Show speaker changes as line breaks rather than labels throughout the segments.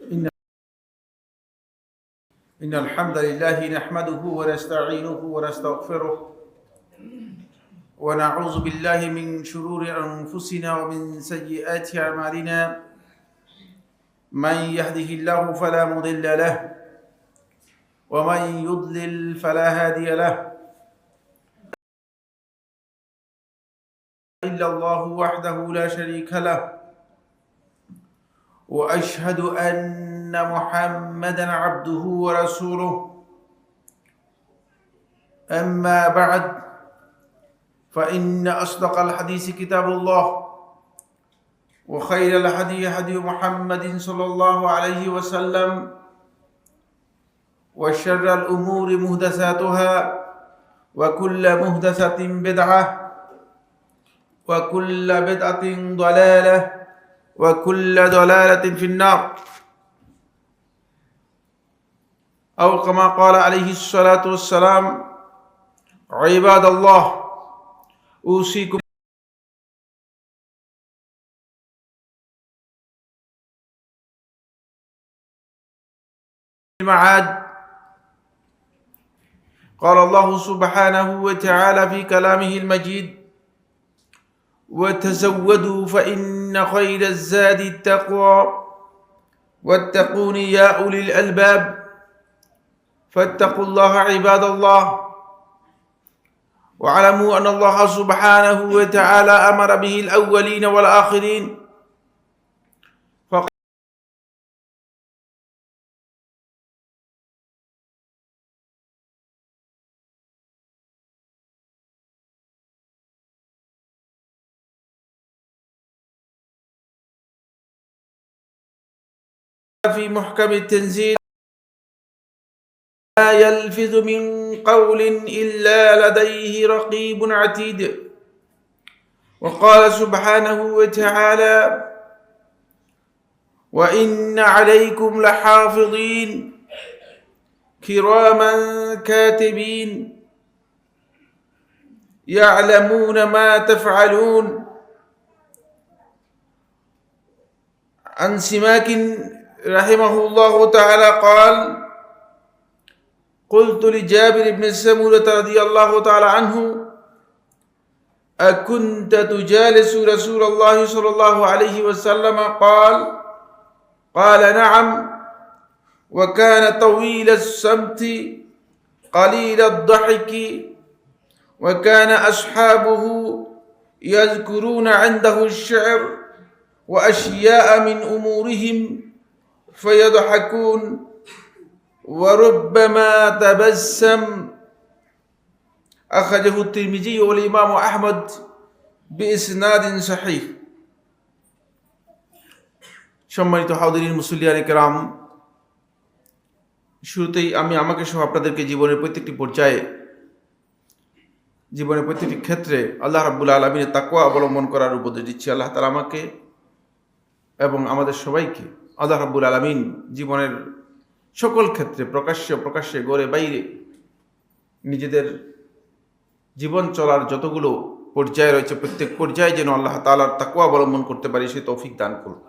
إن إن الحمد لله نحمده ونستعينه ونستغفره ونعوذ بالله من شرور أنفسنا ومن سيئات أعمالنا. من يهده الله فلا مضل له ومن يضلل فلا هادي له. إلا الله وحده لا شريك له وأشهد أن محمدا عبده ورسوله. أما بعد فإن أصدق الحديث كتاب الله وخير الهدي هدي محمد صلى الله عليه وسلم وشر الأمور محدثاتها وكل محدثة بدعة وكل بدعة ضلالة وكل ضلالة في النار، أو كما قال عليه الصلاة والسلام: عباد الله أوصيكم المعاد. قال الله سبحانه وتعالى في كلامه المجيد: وتزودوا فإن خير الزاد التقوى واتقون يا أولي الألباب. فاتقوا الله عباد الله، واعلموا أن الله سبحانه وتعالى أمر به الأولين والآخرين، في محكم التنزيل: لا يلفظ من قول إلا لديه رقيب عتيد. وقال سبحانه وتعالى: وإن عليكم لحافظين كراما كاتبين يعلمون ما تفعلون. عن سماك رحمه الله تعالى قال: قلت لجابر بن سمرة رضي الله تعالى عنه: أكنت تجالس رسول الله صلى الله عليه وسلم؟ قال نعم، وكان طويل الصمت قليل الضحك، وكان أصحابه يذكرون عنده الشعر وأشياء من أمورهم فيضحكون وربما تبسم. أخرجه الترمذي والإمام أحمد بإسناد صحيح। সম্মানিত হাজিরিন মুসল্লিয়ানে কেরাম, শুরুতেই আমি আমাকে সহ আপনাদেরকে জীবনের প্রত্যেকটি পর্যায়ে, জীবনের প্রত্যেকটি ক্ষেত্রে আল্লাহ রাব্বুল আলামিনের তাকওয়া অবলম্বন করার উপদেশ দিচ্ছি। আল্লাহ তাআলা আমাকে এবং আমাদের সবাইকে আল্লাহ রাব্বুল আলামিন জীবনের সকল ক্ষেত্রে, প্রকাশ্যে গড়ে বাইরে, নিজেদের জীবন চলার যতগুলো পর্যায়ে রয়েছে প্রত্যেক পর্যায়ে যেন আল্লাহ তাআলার তাকওয়া অবলম্বন করতে পারি, সে তৌফিক দান করুন।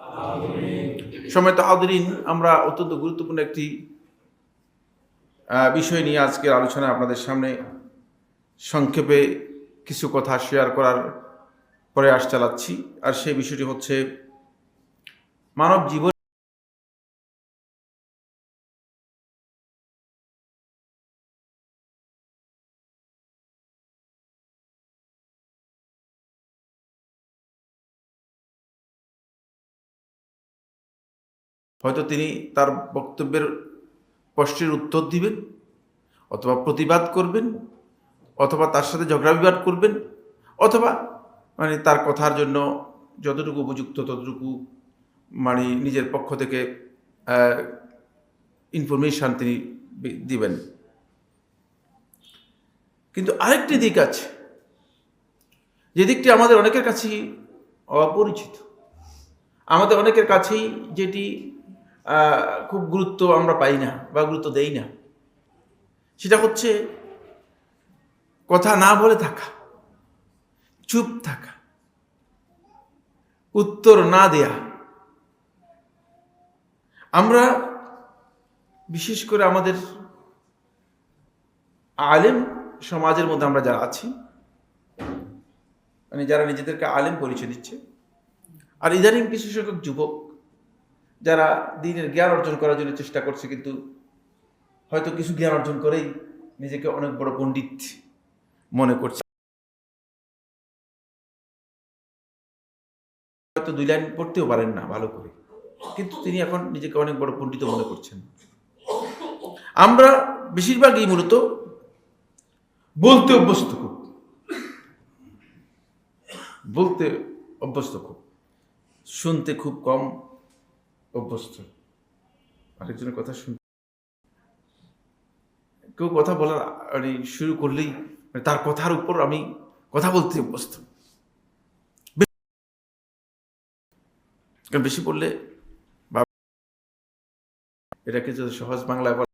সম্মানিত হাজিরিন, আমরা অত্যন্ত গুরুত্বপূর্ণ একটি বিষয় নিয়ে আজকের আলোচনায় আপনাদের সামনে সংক্ষেপে কিছু কথা শেয়ার করার প্রয়াস চালাচ্ছি। আর সেই বিষয়টি হচ্ছে মানব জীবন হয়তো তিনি তার বক্তব্যের প্রশ্নের উত্তর দিবেন, অথবা প্রতিবাদ করবেন, অথবা তার সাথে ঝগড়া বিবাদ করবেন, অথবা তার কথার জন্য যতটুকু উপযুক্ত ততটুকু নিজের পক্ষ থেকে ইনফরমেশন তিনি দিবেন। কিন্তু আরেকটি দিক আছে, যে দিকটি আমাদের অনেকের কাছেই অপরিচিত, আমাদের অনেকের কাছেই যেটি খুব গুরুত্ব আমরা পাই না বা গুরুত্ব দেই না। সেটা হচ্ছে কথা না বলে থাকা, চুপ থাকা, উত্তর না দেয়া। আমরা বিশেষ করে আমাদের আলেম সমাজের মধ্যে আমরা যারা আছি, মানে যারা নিজেদেরকে আলেম পরিচয় দিচ্ছে, আর ইদানিং কিছু সংখ্যক যুবক যারা দ্বীনের জ্ঞান অর্জন করার জন্য চেষ্টা করছে, কিন্তু হয়তো কিছু জ্ঞান অর্জন করেই নিজেকে অনেক বড় পণ্ডিত মনে করছে। হয়তো 2 লাইন পড়তেও পারেন না ভালো করে, কিন্তু তিনি এখন নিজেকে অনেক বড় পণ্ডিত মনে করছেন। আমরা বেশিরভাগই মূলত বলতে অভ্যস্ত, খুব শুনতে খুব কম অভ্যস্ত। আরেকজনের কথা শুনতে, কেউ কথা বলার মানে শুরু করলেই তার কথার উপর আমি কথা বলতে অভ্যস্ত। বেশি বললে এটাকে যদি সহজ বাংলায় বলা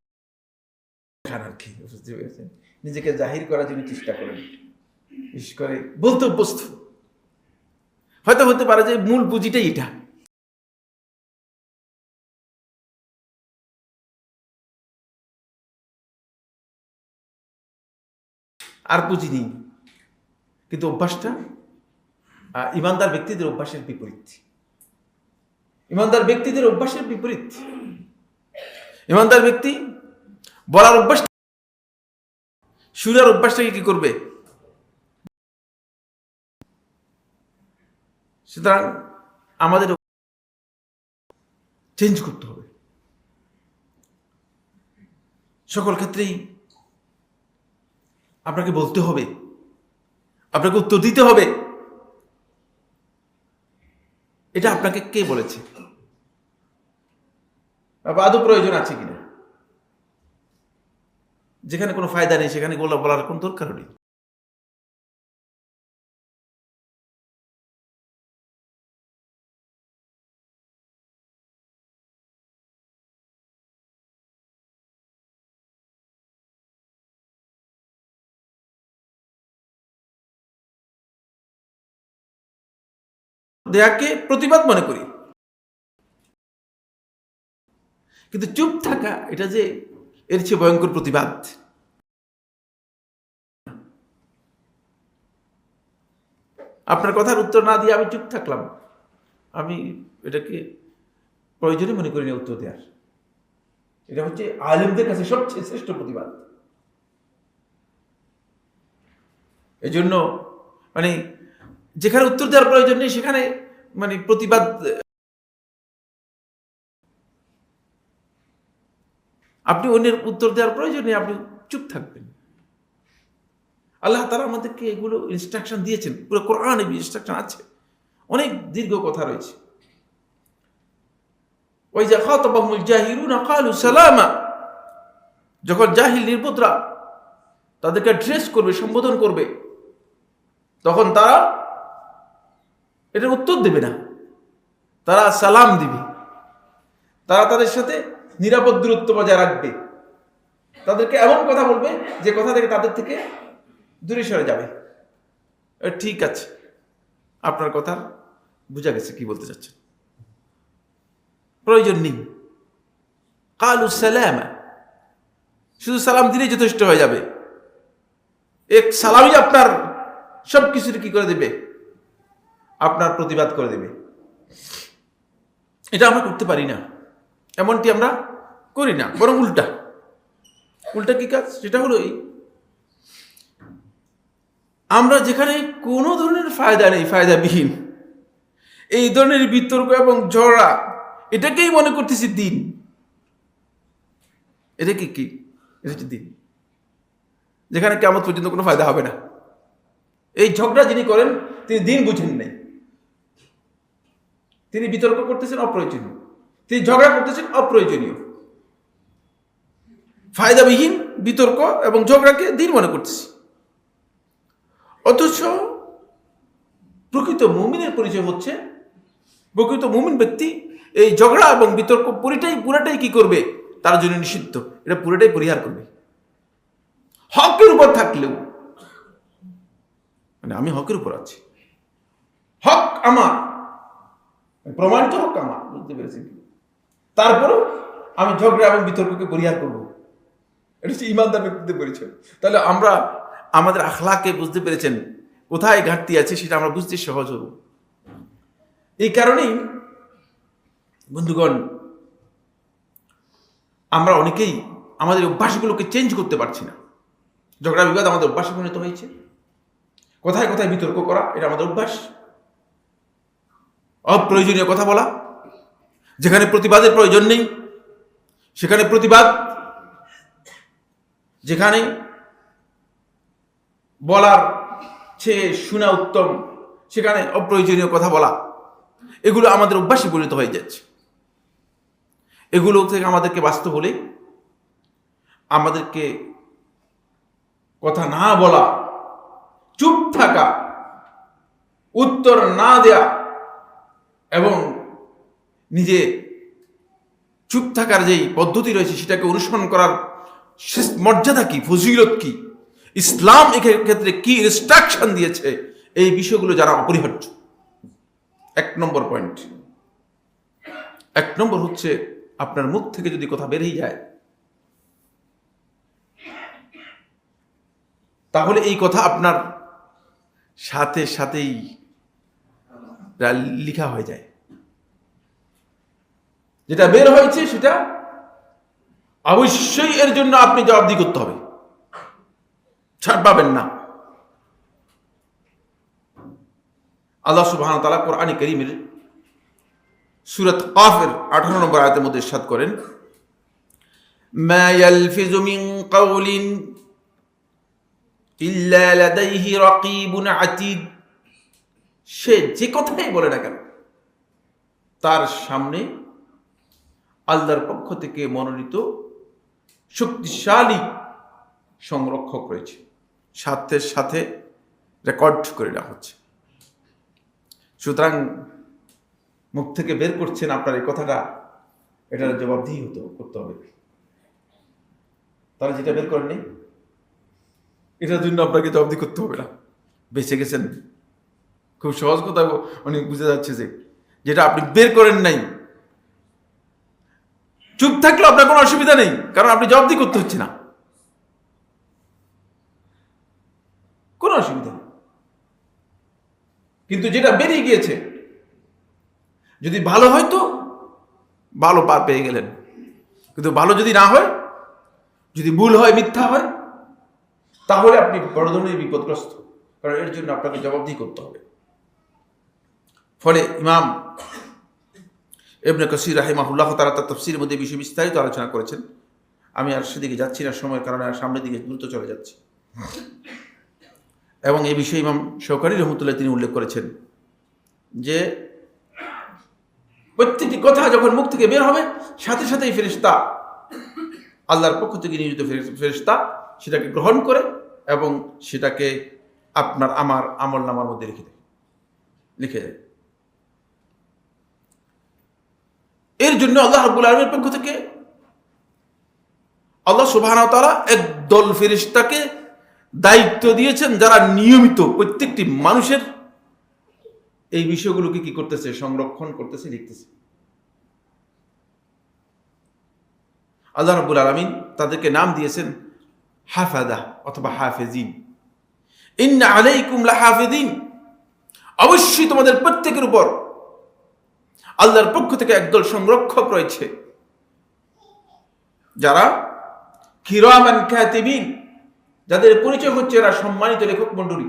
আর কি, বুঝতে পেরেছেন? নিজেকে জাহির করার জন্য চেষ্টা করেন, বিশেষ করে বলতে অভ্যস্ত। হয়তো হতে পারে যে মূল পুঁজিটাই এটা। আর পুঁজি নেই, কিন্তু অভ্যাসটা ইমানদার ব্যক্তিদের অভ্যাসের বিপরীত। ইমানদার ব্যক্তি বলার অভ্যাস, শুনার অভ্যাসটাকে কি করবে? সুতরাং আমাদের চেঞ্জ করতে হবে। সকল ক্ষেত্রেই আপনাকে বলতে হবে, আপনাকে উত্তর দিতে হবে। এটা আপনাকে কে বলেছে? আদৌ প্রয়োজন আছে কিনা? যেখানে কোনো ফায়দা নেই সেখানে বলার কোন দরকার নেই। দেয়াকে প্রতিবাদ মনে করি, কিন্তু চুপ থাকা এটা যে এর চেয়ে ভয়ঙ্কর প্রতিবাদ। আপনার কথার উত্তর না দিয়ে আমি চুপ থাকলাম, আমি এটাকে প্রয়োজনই মনে করি না উত্তর দেওয়ার। এটা হচ্ছে আলেমদের কাছে সবচেয়ে শ্রেষ্ঠ প্রতিবাদ। এই জন্য মানে যেখানে উত্তর দেওয়ার প্রয়োজন নেই সেখানে মানে প্রতিবাদ, আপনি অন্যের উত্তর দেওয়ার প্রয়োজন নেই, আপনি চুপ থাকবেন। আল্লাহ তাআলা আমাদেরকে এগুলো ইনস্ট্রাকশন দিয়েছেন, পুরো কোরআনে ইনস্ট্রাকশন আছে, অনেক দীর্ঘ কথা রয়েছে। ওয়াইজা খাতাবাহুমুল জাহিলুনা ক্বালু সালামা, যখন জাহিল নির্বোধরা তাদেরকে অ্যাড্রেস করবে, সম্বোধন করবে, তখন তারা এটার উত্তর দেবে না, তারা সালাম দিবে। তারা তাদের সাথে নিরাপদ দূরত্ব বজায় রাখবে, তাদেরকে এমন কথা বলবে যে কথা থেকে তাদের থেকে দূরে সরে যাবে। ঠিক আছে, আপনার কথা বুঝা গেছে কি বলতে চাচ্ছেন, প্রয়োজন নেই। কালু সালামা, শুধু সালাম দিলেই যথেষ্ট হয়ে যাবে। এক সালামই আপনার সবকিছু কি করে দেবে, আপনার প্রতিবাদ করে দেবে। এটা আমরা করতে পারি না, এমনটি আমরা করি না, বরং উল্টা কি কাজ? সেটা হলো এই, আমরা যেখানে কোনো ধরনের ফায়দা নেই, ফায়দাবিহীন এই ধরনের বিতর্ক এবং ঝগড়া, এটাকেই মনে করতেছি দিন। এটা কি এটা হচ্ছে দিন, যেখানে কিয়ামত পর্যন্ত কোনো ফায়দা হবে না। এই ঝগড়া যিনি করেন তিনি দিন বুঝেন নাই, তিনি বিতর্ক করতেছেন অপ্রয়োজনীয়, তিনি ঝগড়া করতেছেন অপ্রয়োজনীয়, ফায়দাবিহীন বিতর্ক এবং ঝগড়াকে দিন মনে করতেছি। অথচ প্রকৃত মুমিনের পরিচয় হচ্ছে, প্রকৃত মুমিন ব্যক্তি এই ঝগড়া এবং বিতর্ক পুরোটাই কি করবে, তার জন্য নিষিদ্ধ, এটা পুরোটাই পরিহার করবে। হকের উপর থাকলেও, মানে আমি হকের উপর আছি, হক আমার, প্রমাণিত হক আমার, বুঝতে পেরেছেন? তারপরও আমি ঝগড়া এবং বিতর্ককে পরিহার করব। এটা হচ্ছে ইমানদার ব্যক্তিদের পরিচয়। তাহলে আমরা আমাদের আখলাকে বুঝতে পেরেছেন, কোথায় ঘাটতি আছে সেটা আমরা বুঝতে সহজ হব। এই কারণেই বন্ধুগণ, আমরা অনেকেই আমাদের অভ্যাসগুলোকে চেঞ্জ করতে পারছি না। ঝগড়া বিবাদ আমাদের অভ্যাসে পরিণত হয়েছে। কোথায় কোথায় বিতর্ক করা, এটা আমাদের অভ্যাস। অপ্রয়োজনীয় কথা বলা, যেখানে প্রতিবাদের প্রয়োজন নেই সেখানে প্রতিবাদ, যেখানে বলার চেয়ে শোনা উত্তম সেখানে অপ্রয়োজনীয় কথা বলা, এগুলো আমাদের অভ্যাসে পরিণত হয়ে যাচ্ছে। এগুলো থেকে আমাদেরকে বাঁচতে হলে আমাদেরকে কথা না বলা, চুপ থাকা, উত্তর না দেয়া এবং নিজে চুপ থাকার যেই পদ্ধতি রয়েছে সেটাকে অনুসরণ করার মর্যাদা কি, ফজিলত কি, ইসলাম এক্ষেত্রে কি ইনস্ট্রাকশন দিয়েছে, এই বিষয়গুলো যারা অপরিহার্য। 1 নম্বর পয়েন্ট। 1 নম্বর হচ্ছে, আপনার মুখ থেকে যদি কথা বেরিয়ে যায় তাহলে এই কথা আপনার সাথে সাথেই লিখা হয়ে যায়। যেটা বের হয়েছে সেটা অবশ্যই এর জন্য আপনি জবাবদিহি করতে হবে, ছাড় পাবেন না। আল্লাহ সুবহানাহু ওয়া তাআলা কোরআনে কারীমের সূরা কাফের 18 নম্বর আয়াতের মধ্যে ইরশাদ করেন, মা ইয়ালফিযু মিন কাওলিন ইল্লা লাদাইহি রাকীবুন আতীদ। সে যে কথাই বলে না কেন তার সামনে আল্লাহর পক্ষ থেকে মনোনীত শক্তিশালী সংরক্ষক রয়েছে, সাথে সাথে রেকর্ড করে রাখা হচ্ছে। সুতরাং মুখ থেকে বের করছেন আপনার এই কথাটা, এটার জবাবদিহি করতে হবে। তারা যেটা বের করেননি এটার জন্য আপনাকে জবাবদিহি করতে হবে না, বেঁচে গেছেন। খুব সহজ কথা অনেক বুঝে যাচ্ছে যে যেটা আপনি বের করেন নাই, চুপ থাকলে আপনার কোনো অসুবিধা নেই, কারণ আপনি জবাবদিহি করতে হচ্ছে না, কোনো অসুবিধা নেই। কিন্তু যেটা বেরিয়ে গিয়েছে, যদি ভালো হয় তো ভালো পার পেয়ে গেলেন, কিন্তু ভালো যদি না হয়, যদি ভুল হয়, মিথ্যা হয়, তাহলে আপনি বড় ধরনের বিপদগ্রস্ত, কারণ এর জন্য আপনাকে জবাবদিহি করতে হবে। ফলে ইমাম ইবনে কাসির রাহিমাহুল্লাহ তাআলা তার তাফসীরের মধ্যে বিষয়ে বিস্তারিত আলোচনা করেছেন। আমি আর সেদিকে যাচ্ছি না, সময়ের কারণে আর সামনের দিকে দ্রুত চলে যাচ্ছি। এবং এই বিষয়ে ইমাম শওকানী রহমতুল্লাহ তিনি উল্লেখ করেছেন যে প্রত্যেকটি কথা যখন মুখ থেকে বের হবে সাথে সাথেই ফেরেশতা, আল্লাহর পক্ষ থেকে নিয়োজিত ফেরেশতা সেটাকে গ্রহণ করে এবং সেটাকে আপনার আমার আমলনামার মধ্যে লিখে দেয়। এর জন্য আল্লাহ রাব্বুল আলামিনের পক্ষ থেকে আল্লাহ সুবহানাহু ওয়া তাআলা একদল ফেরেশতাকে দায়িত্ব দিয়েছেন, যারা নিয়মিত প্রত্যেকটি মানুষের এই বিষয়গুলোকে কি করতেছে, সংরক্ষণ করতেছে, লিখতেছে। আল্লাহ রাব্বুল আলামিন তাদেরকে নাম দিয়েছেন হাফাজা অথবা হাফেজিন। ইন্না আলাইকুম লাহাফিজিন, অবশ্যই তোমাদের প্রত্যেকের উপর আল্লাহর পক্ষ থেকে একদল সংরক্ষক রয়েছে, যারা কিরামান কাতিবিন, যাদের পরিচয় হচ্ছে এরা সম্মানিত লেখক মণ্ডলী।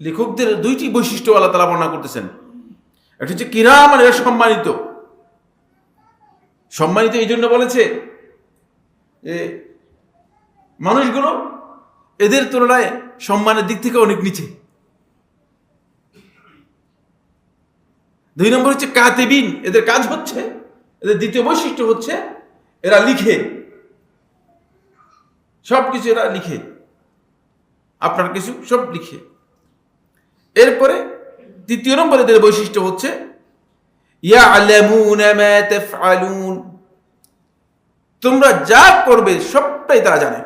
লেখকদের 2টি বৈশিষ্ট্য আল্লাহ তাআলা বর্ণনা করতেছেন। এটা হচ্ছে কিরামান, এরা সম্মানিত। সম্মানিত এই জন্য বলেছে যে মানুষগুলো এদের তুলনায় সম্মানের দিক থেকে অনেক নিচে। 2 নম্বর হচ্ছে কাতিবিন, এদের কাজ হচ্ছে, এদের দ্বিতীয় বৈশিষ্ট্য হচ্ছে এরা লিখে, সবকিছু এরা লিখে, আপনার কিছু সব লিখে। এরপরে 3 নম্বর এদের বৈশিষ্ট্য হচ্ছে ইয়ালামুনা মা তাফআলুন, তোমরা যা করবে সবটাই তারা জানে,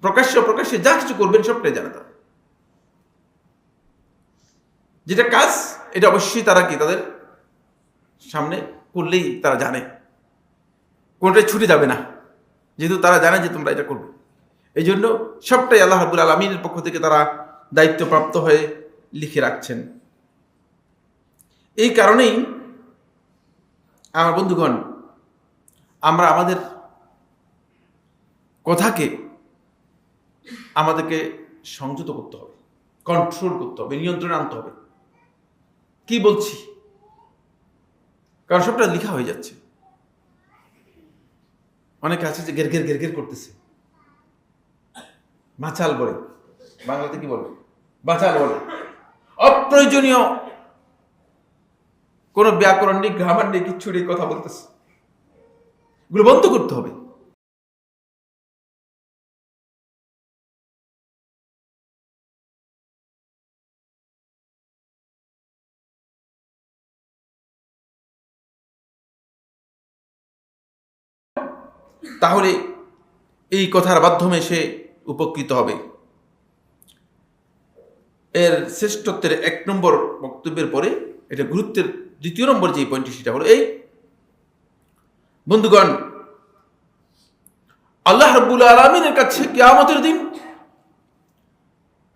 প্রকাশ্যে যা কিছু করবেন সবটাই জানে তারা। যেটা কাজ এটা অবশ্যই তারা কি তাদের সামনে করলেই তারা জানে, কোনটাই ছুটে যাবে না, যেহেতু তারা জানে যে তোমরা এটা করবে। এই জন্য সবটাই আল্লাহ রাব্বুল আলামিনের পক্ষ থেকে তারা দায়িত্বপ্রাপ্ত হয়ে লিখে রাখছেন। এই কারণেই আমার বন্ধুগণ, আমরা আমাদের কথাকে আমাদেরকে সংযত করতে হবে, কন্ট্রোল করতে হবে, নিয়ন্ত্রণে আনতে হবে কি বলছি, কারণ সবটা লেখা হয়ে যাচ্ছে। অনেকে আছে যে ঘের ঘের ঘের ঘের করতেছে, মাচাল বলে, বাংলাতে কি বলে, বাচাল বলে, অপ্রয়োজনীয় কোনো ব্যাকরণ নেই, গ্রামার নেই, কিচ্ছু নেই, কথা বলতেছে। এগুলো বন্ধ করতে হবে। তাহলে এই কথার মাধ্যমে সে উপকৃত হবে। এর শ্রেষ্ঠত্বের 1 নম্বর বক্তব্যের পরে এটা গুরুত্বের 2য় নম্বর যে পয়েন্টটি, সেটা হলো এই, বন্ধুগণ, আল্লাহ রাব্বুল আলামিনের কাছে কিয়ামতের দিন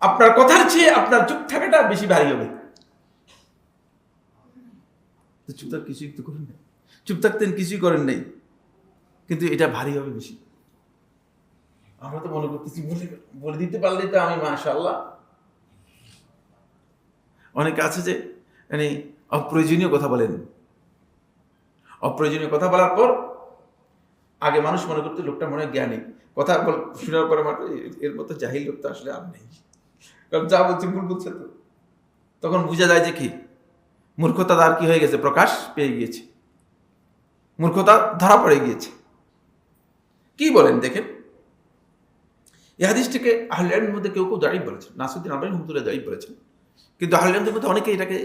আপনার কথার চেয়ে আপনার চুপ থাকাটা বেশি ভারী হবে। চুপ থাক, কিছুই তো করেন নাই, চুপ থাকতেন, কিছুই করেন নাই, কিন্তু এটা ভারী হবে বেশি। আমরা তো মনে করতেছি বলে দিতে পারলে তো আমি মাশাআল্লাহ। অনেকে আছে যে মানে অপ্রয়োজনীয় কথা বলেন, অপ্রয়োজনীয় কথা বলার পর আগে মানুষ মনে করতো লোকটা মনে হয় জ্ঞানী, কথা শোনার পরে এর মতো জাহিল লোক তো আসলে আর নেই, কারণ যা বলছে ভুল বলছে। তো তখন বোঝা যায় যে কি মূর্খতা তার কি হয়ে গেছে, প্রকাশ পেয়ে গিয়েছে, মূর্খতা ধরা পড়ে গিয়েছে। কি বলেন দেখেন, এই হাদিসটিকে আহলে ইলমের মধ্যে কেউ কেউ দাঁড়িয়ে বলেছেন, নাসিরউদ্দিন আলবানী রাহমাতুল্লাহ দাঁড়িয়ে বলেছেন, কিন্তু আহলে ইলমের মধ্যে অনেকে এটাকে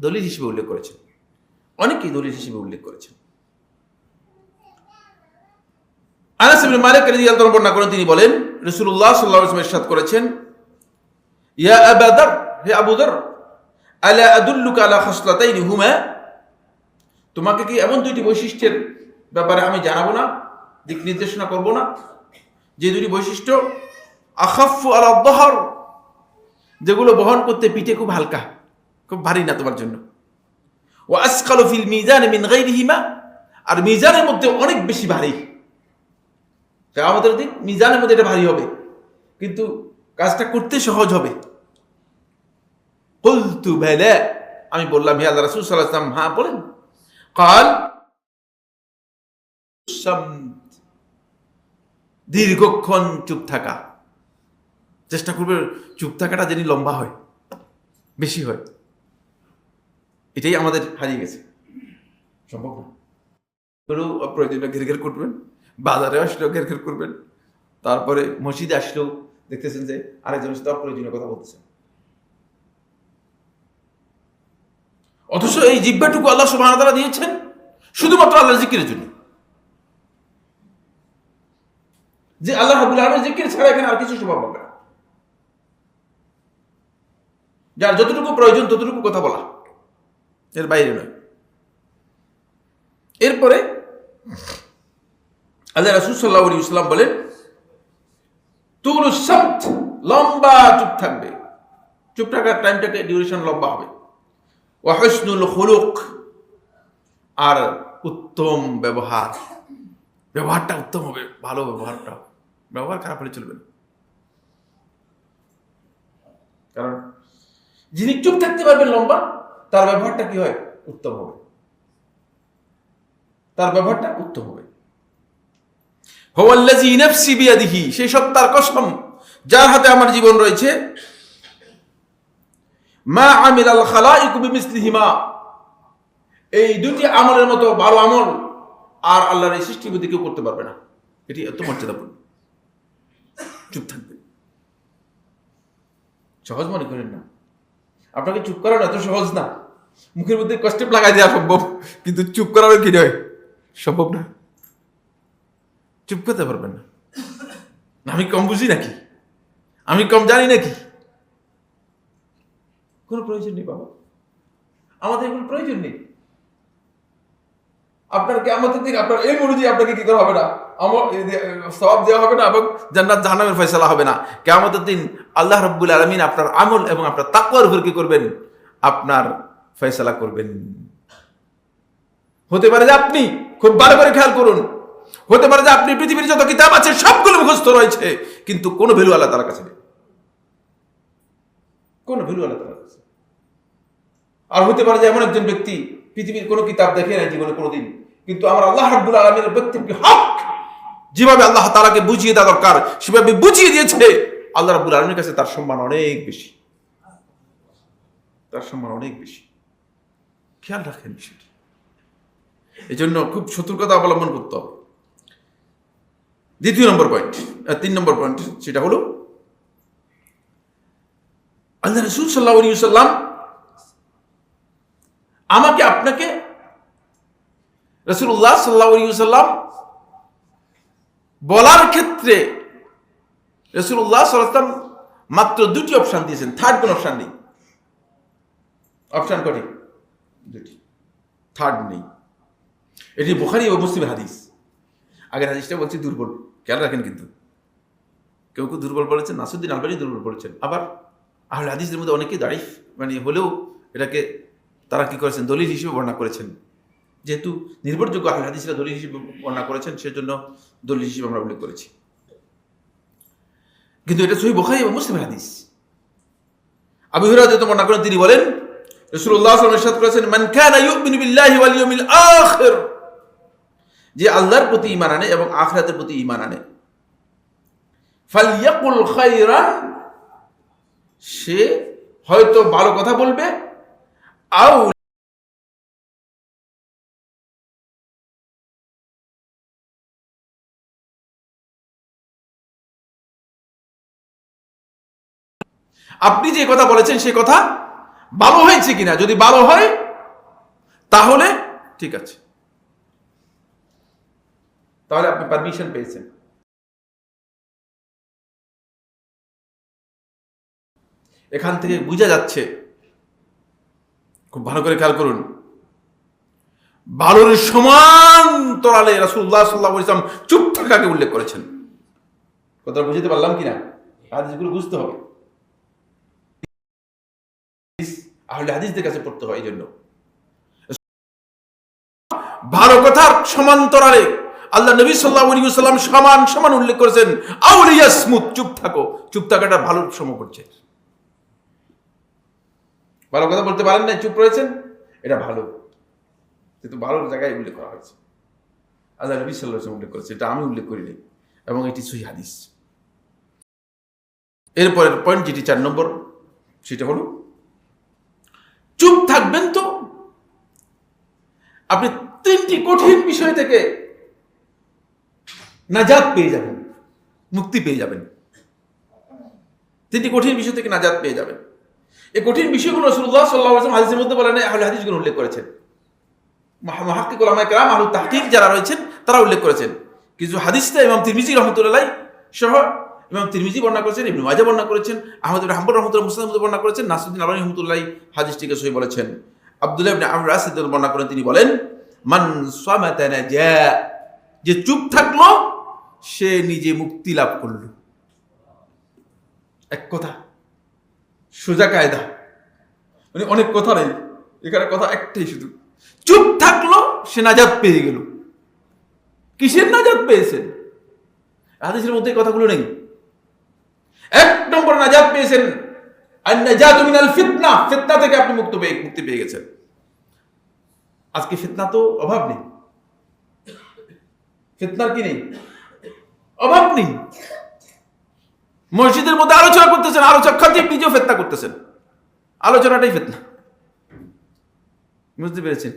দলিল হিসেবে উল্লেখ করেছেন, অনেকেই দলিল হিসেবে উল্লেখ করেছেন। আনাস ইবনে মালিক রাদিয়াল্লাহু আনহু বর্ণনা করেন, তিনি বলেন রাসূলুল্লাহ সাল্লাল্লাহু আলাইহি ওয়াসাল্লাম ইরশাদ করেছেন, ইয়া আবু যর, হে আবু যর, আলা আদুল্লুকা আলা খাসলাতাইন হুমা, তোমাকে কি এমন 2টি বৈশিষ্ট্যের ব্যাপারে আমি জানাবো না, দিক নির্দেশনা করব না, যে 2টি বৈশিষ্ট্য আখাফু আলা যহর, যেগুলো বহন করতে পিঠে খুব হালকা, খুব ভারী না তোমার জন্য, ওয়া আসকালু ফিল মিজান মিন গায়রিহিমা, আর মিজানের মধ্যে অনেক বেশি ভারী। কিয়ামতের দিন মিজানের মধ্যে এটা ভারী হবে, কিন্তু কাজটা করতে সহজ হবে। কুলতু বালা, আমি বললাম হে আল্লাহর রাসূল সাল্লাল্লাহু আলাইহি ওয়াসাল্লাম, হ্যাঁ বলেন। কাল, দীর্ঘক্ষণ চুপ থাকা, চেষ্টা করবে চুপ থাকাটা যেন লম্বা হয়, বেশি হয়। এটাই আমাদের হারিয়ে গেছে, সম্ভব না। প্রয়োজনীয় ঘের ঘের করবেন, বাজারে আসলেও ঘের ঘের করবেন, তারপরে মসজিদে আসলেও দেখতেছেন যে আরেকজনের সাথে অপ্রয়োজনীয় কথা বলতেছেন। অথচ এই জিহ্বাটুকু আল্লাহ সুবহানাহু ওয়া তাআলা দিয়েছেন শুধুমাত্র আল্লাহর জিকিরের জন্য, যে আল্লাহ রাব্বুল আলামিনের জিকির ছাড়া এখানে আর কিছু সম্ভব হবে না। যার যতটুকু প্রয়োজন ততটুকু কথা বলা, এর বাইরে নয়। এরপরে আল্লাহ রাসূল সাল্লাল্লাহু আলাইহি ওয়াসাল্লাম বলেন, তুলুস সামত, লম্বা চুপ থাকবে, চুপ থাকার টাইমটাকে ডিউরেশন লম্বা হবে। ওয়া হুসনুল খুলুক, আর উত্তম ব্যবহার, ব্যবহারটা উত্তম হবে, ভালো ব্যবহারটা, ব্যবহার খারাপ হলে চলবে না। কারণ যিনি চুপ থাকতে পারবেন লম্বা, তার ব্যবহারটা কি হয়, উত্তম হবে, তার ব্যবহারটা উত্তম হবে। হুয়াল্লাযী নাফসি বিয়াদিহি, সেই সত্তার কসম যার হাতে আমার জীবন রয়েছে, মা আমিলাল খালাইকু বিমিসলিহিমা, এই 2টি আমলের মতো ভালো আমল আর আল্লাহর এই সৃষ্টির মধ্যে কেউ করতে পারবে না। এটি এত মর্যাদাপূর্ণ। চুপ থাকবে, সহজ মনে করেন না, আপনাকে চুপ করানো এত সহজ না। মুখের মধ্যে কষ্টে লাগাই দেওয়া সম্ভব, কিন্তু চুপ করানো কি নয়, সম্ভব না। চুপ করতে পারবেন না। আমি কম বুঝি নাকি, আমি কম জানি নাকি? কোনো প্রয়োজন নেই বাবা, আমাদের এগুলো প্রয়োজন নেই। আপনার কিয়ামতের দিন আপনার এই অনুযায়ী আপনাকে কি করা হবে না, আমার সওয়াব দেওয়া হবে না এবং জান্নাত জাহান্নামের ফয়সালা হবে না। কিয়ামতের দিন আল্লাহ রাব্বুল আলামিন আপনার আমল এবং আপনার তাকওয়ার উপর কি করবেন, আপনার ফয়সালা করবেন। হতে পারে যে আপনি, খুব ভালো করে খেয়াল করুন, হতে পারে যে আপনি পৃথিবীর যত কিতাব আছে সবগুলো মুখস্থ রয়েছে, কিন্তু কোনো ভ্যালু আল্লাহ তাআলার কাছে নেই, কোনো ভ্যালু আল্লাহ তাআলার কাছে। আর হতে পারে যে এমন একজন ব্যক্তি পৃথিবীর কোনো কিতাব দেখে নাই জীবনে কোনোদিন, কিন্তু আমার আল্লাহ রাব্বুল আলামিনের ব্যক্তিত্ব হক যেভাবে আল্লাহ তাআলাকে বুঝিয়ে দেওয়া দরকার সেভাবে বুঝিয়ে দিয়েছে। আল্লাহ রাব্বুল আলামিনের কাছে তার সম্মান অনেক বেশি, তার সম্মান অনেক বেশি। খেয়াল রাখেন বিষয়টি। এই জন্য খুব সতর্কতা অবলম্বন করতে হবে। দ্বিতীয় নম্বর পয়েন্ট, 3 নম্বর পয়েন্ট, সেটা হলো আল্লাহ রাসূল সাল্লাল্লাহু আলাইহি ওয়াসাল্লাম আমাকে আপনাকে, রাসূলুল্লাহ সাল্লাল্লাহু আলাইহি ওয়াসাল্লাম বলার ক্ষেত্রে রাসূলুল্লাহ সাল্লাল্লাহু আলাইহি ওয়াসাল্লাম মাত্র 2টি অপশন দিয়েছেন, থার্ড কোনো অপশন নেই। অপশন কটি? 2টি, থার্ড নেই। এটি বুখারী ও মুসলিমের হাদিস। আগের হাদিসটা বলছি দুর্বল, খেয়াল রাখেন কিন্তু। কেউ কেউ দুর্বল বলেছেন, নাসিরউদ্দিন আলবানী দুর্বল বলেছেন, আবার আহলে হাদিসের মধ্যে অনেকেই দাঁড়িয়ে মানে হলেও এটাকে তারা কি করেছেন, দলিল হিসেবে বর্ণনা করেছেন। যেহেতু নির্ভরযোগ্য আহলে হাদিসরা দলিল হিসেবে বর্ণনা করেছেন, সেজন্য দলিল হিসেবে আমরা উল্লেখ করেছি, কিন্তু এটা সহিহ বুখারী এবং মুসলিমের হাদিস। আবু হুরায়রা যেটা বর্ণনা করেন, তিনি বলেন রাসূলুল্লাহ সাল্লাল্লাহু আলাইহি ওয়াসাল্লাম ইরশাদ করেছেন, মান কানা ইউমিনু বিল্লাহি ওয়াল ইয়াউমিল আখির, যে আল্লাহর প্রতি ঈমান আনে এবং আখিরাতের প্রতি ঈমান আনে, ফালইয়াকুল খায়রান, সে হয়তো ভালো কথা বলবে, আও আপনি যে কথা বলেছেন সে কথা ভালো হয়েছে কিনা, যদি ভালো হয় তাহলে ঠিক আছে, তাহলে আপনি পারমিশন পেয়েছেন। এখান থেকে বোঝা যাচ্ছে, খুব ভালো করে খেয়াল করুন, ভালোর সমান্তরালে রাসূলুল্লাহ সাল্লাল্লাহু আলাইহি ওয়াসাল্লাম চুপ থাকাকে উল্লেখ করেছেন। কথা বুঝতে পারলাম কিনা? হাদিসগুলো বুঝতে হবে, আহলে হাদিসদের কাছে পড়তে হয়। এই জন্য ভালো কথার সমান্তরালে আল্লাহ নবী সাল্লাল্লাহু আলাইহি ওয়াসাল্লাম সমান সমান উল্লেখ করেছেন, আউলিয়াসমুত, চুপ থাকো। চুপ থাকাটা ভালোর সম করছে। ভালো কথা বলতে পারেন না, চুপ রয়েছেন, এটা ভালো, কিন্তু ভালোর জায়গায় উল্লেখ করা হয়েছে, আল্লাহ নবী সাল্লাল্লাহু আলাইহি ওয়াসাল্লাম উল্লেখ করেছে, এটা আমি উল্লেখ করিনি, এবং এটি সহিহ হাদিস। এরপরের পয়েন্ট যেটি 4 নম্বর, সেটা হলো চুপ থাকবেন তো আপনি 3টি কঠিন বিষয় থেকে নাজাত পেয়ে যাবেন, মুক্তি পেয়ে যাবেন। 3টি কঠিন বিষয় থেকে নাজাত পেয়ে যাবেন। এই কঠিন বিষয়গুলো রাসূলুল্লাহ সাল্লাল্লাহু আলাইহি ওয়াসাল্লাম হাদিসের মধ্যে বলেন, আহলে হাদিসগুলো উল্লেখ করেছেন, মুহাক্কিক উলামায়ে কেরাম, আহলুত তাহকিক যারা রয়েছেন তারা উল্লেখ করেছেন। কিছু হাদিসটা ইমাম তিরমিজি রাহমাতুল্লাহ সহ ইমাম তিরমিজি বর্ণনা করেছেন, ইবনে মাজাহ বর্ণনা করেছেন, আহমদ ইবনে হাম্বল রাহমাতুল্লাহ মুসনাদের মধ্যে বর্ণনা করেছেন, নাসিরউদ্দিন আলবানী রাহমাতুল্লাহ হাদিসটিকে সহিহ বলেছেন। আব্দুল্লাহ ইবনে আমর রাসিদুল বর্ণনা করেন, তিনি বলেন, মান সামাতা নাজা, যে চুপ থাকলো সে নিজে মুক্তি লাভ করলো। এক কথা, সোজা কায়দা, মানে অনেক কথা নেই এখানে, কথা একটাই শুধু, চুপ থাকলো সে নাজাত পেয়ে গেল। কিসের নাজাত পেয়েছেন? হাদিসের মধ্যে কথাগুলো নেই। 1 নম্বর নাজাত পেয়েছেন আন-নাজাতু মিনাল ফিতনা, ফিতনা থেকে আপনি মুক্তি পেয়ে গেছেন। আজকে ফিতনা তো অভাব নেই, ফিতনার কি নেই, অভাব নেই। মসজিদের মধ্যে আলোচনা করতেছেন, আলোচক খতিব নিজেও ফিতনা করতেছেন, আলোচনাটাই ফিতনা। বুঝতে পেরেছেন?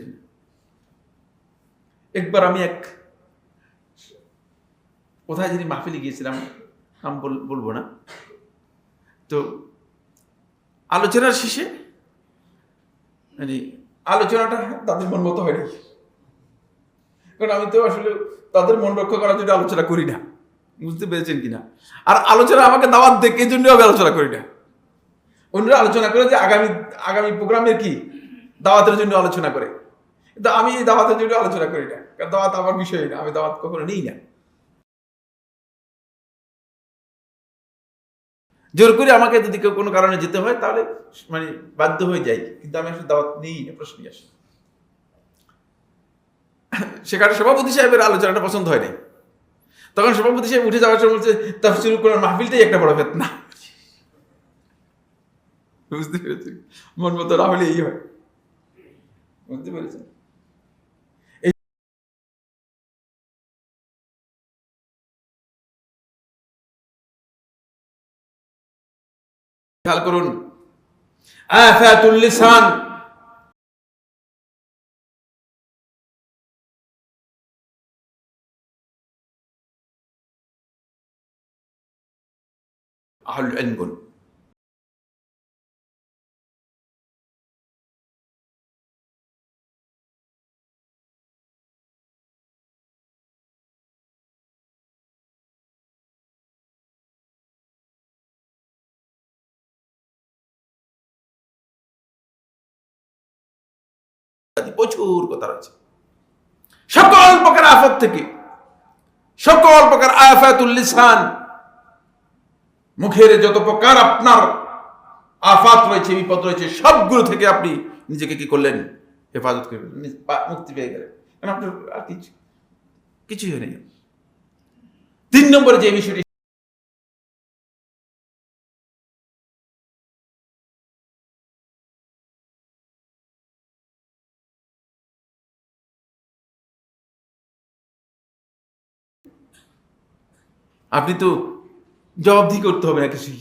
একবার আমি কোথায় যিনি মাহফিলে গিয়েছিলাম, নাম বলবো না, তো আলোচনার শেষে মানে আলোচনাটা তাদের মন মতো হয়নি, কারণ আমি তো আসলে তাদের মন রক্ষা করার জন্য আলোচনা করি না। বুঝতে পেরেছেন কিনা? আর আলোচনা আমাকে দাওয়াত দেয়, এই জন্য আমি আলোচনা করি না। অন্যরা আলোচনা করে যে আগামী প্রোগ্রামের কি দাওয়াতের জন্য আলোচনা করে। কিন্তু আমি এই দাওয়াতের জন্য আলোচনা করি না, কারণ দাওয়াত আমার বিষয় না, আমি দাওয়াত কখনো নিই না। জোর করে আমাকে যদি কেউ কোনো কারণে যেতে হয় তাহলে মানে বাধ্য হয়ে যাই, কিন্তু আমি আসলে দাওয়াত নিই না, প্রশ্নই আসে। সেখানে সভাপতি সাহেবের আলোচনাটা পছন্দ হয় নাই। তখন সভাপতি সাহেব উঠে যাওয়ার সময় বলছে, তাফসীরুল কোরআন মাহফিলটাই একটা বড় ফিতনা। বুঝতে পেরেছি, মন মতো না হলে এই হয়। বুঝতে পেরেছেন? খেয়াল করুন, আফাতুল লিসান, আহলুল ইলম গুণ। প্রচুর কথা রয়েছে। সকল প্রকার আফত থেকে, সকল প্রকার আফাতুল লিসান, মুখের যত প্রকার আপনার আফাত রয়েছে, বিপদ রয়েছে, সবগুলো থেকে আপনি নিজেকে কি করলেন? হেফাজত করবেন, মুক্তি পেয়ে গেলেন। কারণ আপনার আর কিছুই হয়নি। 3 নম্বরে যে বিষয়টি, আপনি তো জবাবদিহি করতে হবে না কিছুই।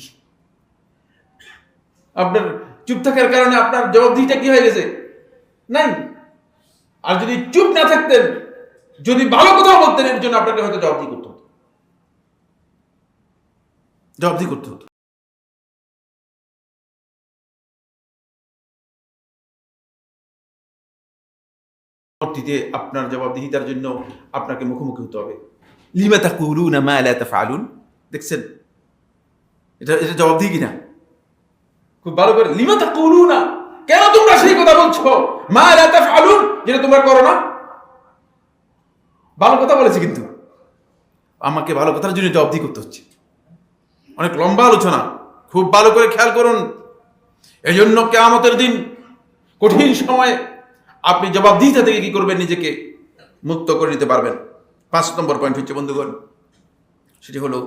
আপনার চুপ থাকার কারণে আপনার জবাবদিহিটা কি হয়ে গেছে? নাই। আর যদি চুপ না থাকতেন, যদি ভালো কথা বলতেন, এর জন্য আপনাকে হয়তো জবাবদিহি করতে হতো, জবাবদিহি করতে হতো। পরবর্তীতে আপনার জবাবদিহিতার জন্য আপনাকে মুখোমুখি হতে হবে। লিমা তাকুলুনা মা লা তাফআলুন। দেখছেন এটা এটা জবাবদিহি কিনা? খুব ভালো করে, লিমা তাকুলুনা, কেন তোমরা সেই কথা বলছো, মা লা তাফআলুন, যেটা তোমরা করো না। ভালো কথা বলেছি, কিন্তু আমাকে ভালো কথার জন্য জবাবদিহি করতে হচ্ছে। অনেক লম্বা আলোচনা, খুব ভালো করে খেয়াল করুন। এই জন্য কিয়ামতের দিন, কঠিন সময়ে আপনি জবাবদিহিতা থেকে কি করবেন? নিজেকে মুক্ত করে নিতে পারবেন। 5 নম্বর পয়েন্ট হচ্ছে বন্ধুগণ, সেটি হলো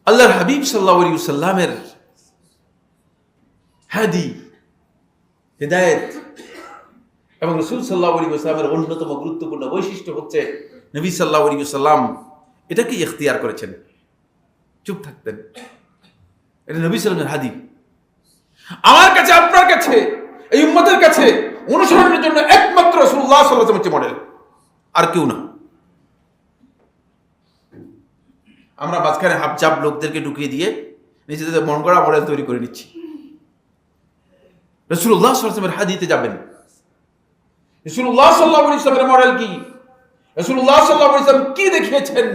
আল্লাহর হাবিব সাল্লাল্লাহু আলাইহি ওয়াসাল্লামের হাদি, হিদায়াত এবং রাসূল সাল্লাল্লাহু আলাইহি ওয়াসাল্লামের অন্যতম গুরুত্বপূর্ণ বৈশিষ্ট্য হচ্ছে নবী সাল্লাল্লাহু আলাইহি ওয়াসাল্লাম এটাকে ইখতিয়ার করেছেন, চুপ থাকতেন। এটা নবী সাল্লাল্লাহু আলাইহি ওয়াসাল্লামের হাদি। আমার কাছে, আপনার কাছে, এই উম্মতের কাছে অনুসরণের জন্য একমাত্র রাসূলুল্লাহ সাল্লাল্লাহু আলাইহি ওয়াসাল্লাম হচ্ছে মডেল, আর কেউ না। আমরা মাঝখানে হাফজাব লোকদেরকে ঢুকিয়ে দিয়ে নিজেদের মন গড়া মডেল তৈরি করে নিচ্ছি। রাসূলুল্লাহ সাল্লাল্লাহু আলাইহি ওয়াসাল্লামের হাদিতে যাবেন। রাসূলুল্লাহ সাল্লাল্লাহু আলাইহি ওয়াসাল্লামের মডেল কি, রাসূলুল্লাহ সাল্লাল্লাহু আলাইহি ওয়াসাল্লাম কি দেখিয়েছেন,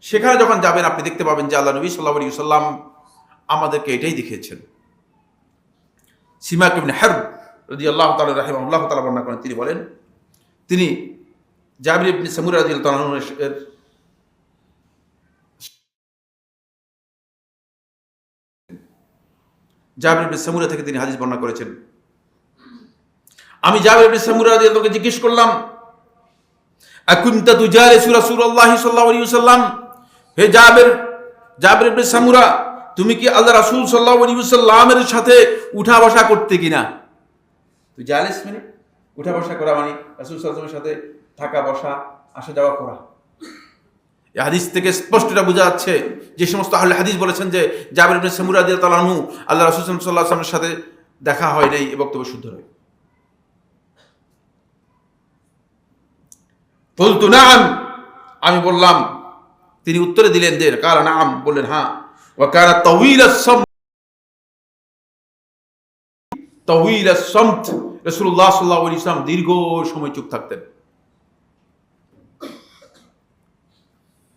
সেখানে যখন যাবেন আপনি দেখতে পাবেন যে আল্লাহ নবী সাল্লাল্লাহু আলাইহি ওয়াসাল্লাম আমাদেরকে এটাই দেখিয়েছেন। সিমাক ইবনে হারব রাদিয়াল্লাহু তাআলা রাহিমাহুল্লাহ তাআলা বর্ণনা করেন, তিনি বলেন, তিনি জাবির ইবনে সামুরা রাদিয়াল্লাহু তাআলা এর জাবির ইবনে সামুরা থেকে তিনি হাদিস বর্ণনা করেছেন। আমি জাবির ইবনে সামুরা রাদিয়াল্লাহু তাআলাকে জিজ্ঞেস করলাম, আকুনতা তুজালিসু রাসূলুল্লাহ সাল্লাল্লাহু আলাইহি ওয়াসাল্লাম, হে জাবির ইবনে সামুরা, তুমি কি আল্লাহ রাসূল সাল্লাল্লাহু আলাইহি ওয়াসাল্লামের সাথে উঠা বসা করতে কিনা? তুজালিস মানে উঠা বসা করা, মানে রাসূল সাল্লাল্লাহু আলাইহি ওয়াসাল্লামের সাথে থাকা বসা, আসা যাওয়া করা। এই হাদিস থেকে স্পষ্ট এটা বোঝা যাচ্ছে, যে সমস্ত আহলে হাদিস বলেছেন যে জাবির ইবনে সামুরা রাদিয়াল্লাহু তাআলা আনহু আল্লাহ রাসূল সাল্লাল্লাহু আলাইহি ওয়াসাল্লামের সাথে দেখা হয় নাই, এই বক্তব্য শুদ্ধ নয়। বলতু নাম, আমি বললাম, তিনি উত্তরে দিলেন যে কারা নাম, বললেন হ্যাঁ। ওয়া কারা তাওয়ীলাস সামত, রাসূলুল্লাহ সাল্লাল্লাহু আলাইহি ওয়াসাল্লাম দীর্ঘ সময় চুপ থাকতেন।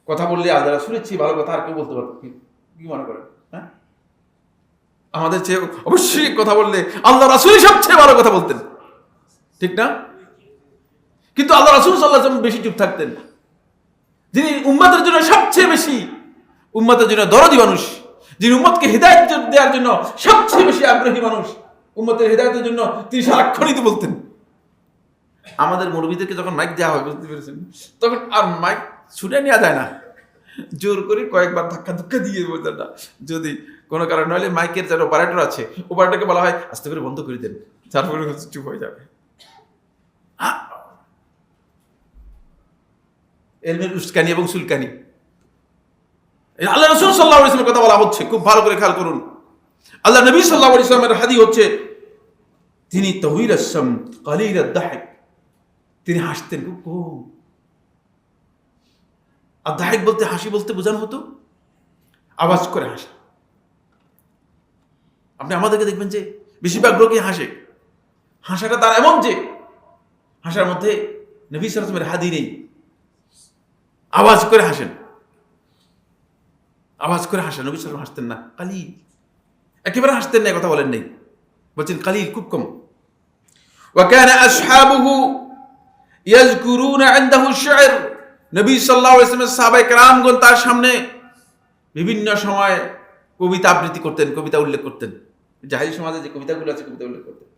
কথা বললে আল্লাহ রাসূলের চেয়ে ভালো কথা আর কেউ বলতে পারত কি মনে করেন? হ্যাঁ, আমাদের চেয়ে অবশ্যই কথা বললে আল্লাহ রাসূলই সবচেয়ে ভালো কথা বলতেন, ঠিক না? কিন্তু আল্লাহ রাসূল সাল্লাল্লাহু আলাইহি ওয়াসাল্লাম বেশি চুপ থাকতেন। যিনি উম্মতের জন্য সবচেয়ে বেশি, উম্মতের জন্য দরদি মানুষ, যিনি উম্মতকে হিদায়াত দেওয়ার জন্য সবচেয়ে বেশি আগ্রহী মানুষ, উম্মতের হিদায়াতের জন্য তিনি সারাক্ষণই তো বলতেন। আমাদের মুরব্বিদেরকে যখন মাইক দেওয়া হয়, বুঝতে পেরেছেন, তখন আর মাইক ছুটে নেওয়া যায় না, জোর করে কয়েকবার ধাক্কা ধাক্কা দিয়ে বলতেন না। যদি কোনো কারণ হলে মাইকের যারা অপারেটর আছে, অপারেটরকে বলা হয় আস্তে করে বন্ধ করে দেন, তারপরে চুপ হয়ে যাবে। এলমের উস্কানি এবং সুলকানি। আল্লাহ রাসূল সাল্লাল্লাহু আলাইহি ওয়াসাল্লামের কথা বলা হচ্ছে, খুব ভালো করে খেয়াল করুন। আল্লাহ নবী সাল্লাল্লাহু আলাইহি ওয়াসাল্লামের হাদিস হচ্ছে তিনি তাওয়িল আস-সাম কালিল আদ-দাহিক, তিনি হাসতেন খুব কম। আদ-দাহিক বলতে হাসি বলতে বোঝানো হতো আওয়াজ করে হাসা। আপনি আমাদেরকে দেখবেন যে বেশিরভাগ লোকই হাসে, হাসাটা তার এমন যে হাসার মধ্যে নবী সাল্লাল্লাহু আলাইহি ওয়াসাল্লামের হাদিস নেই, আওয়াজ করে হাসেন, আওয়াজ করে হাসেন। নবী সাল্লাল্লাহু আলাইহি ওয়াসাল্লাম হাসতেন না, কালিল, একেবারে হাসতেন না, কথা বলেন নাই, বলছেন কালিল, খুব কম। ওয়া কানা আসহাবুহু ইয়াযকুরুনা ইনদাহু আশ-শি'র, নবী সাল্লাল্লাহু আলাইহি ওয়াসাল্লামের সাহাবায়ে কেরামগণ তার সামনে বিভিন্ন সময় কবিতা আবৃত্তি করতেন, কবিতা উল্লেখ করতেন। জাহেলি সমাজে যে কবিতাগুলো আছে, কবিতা উল্লেখ করতেন।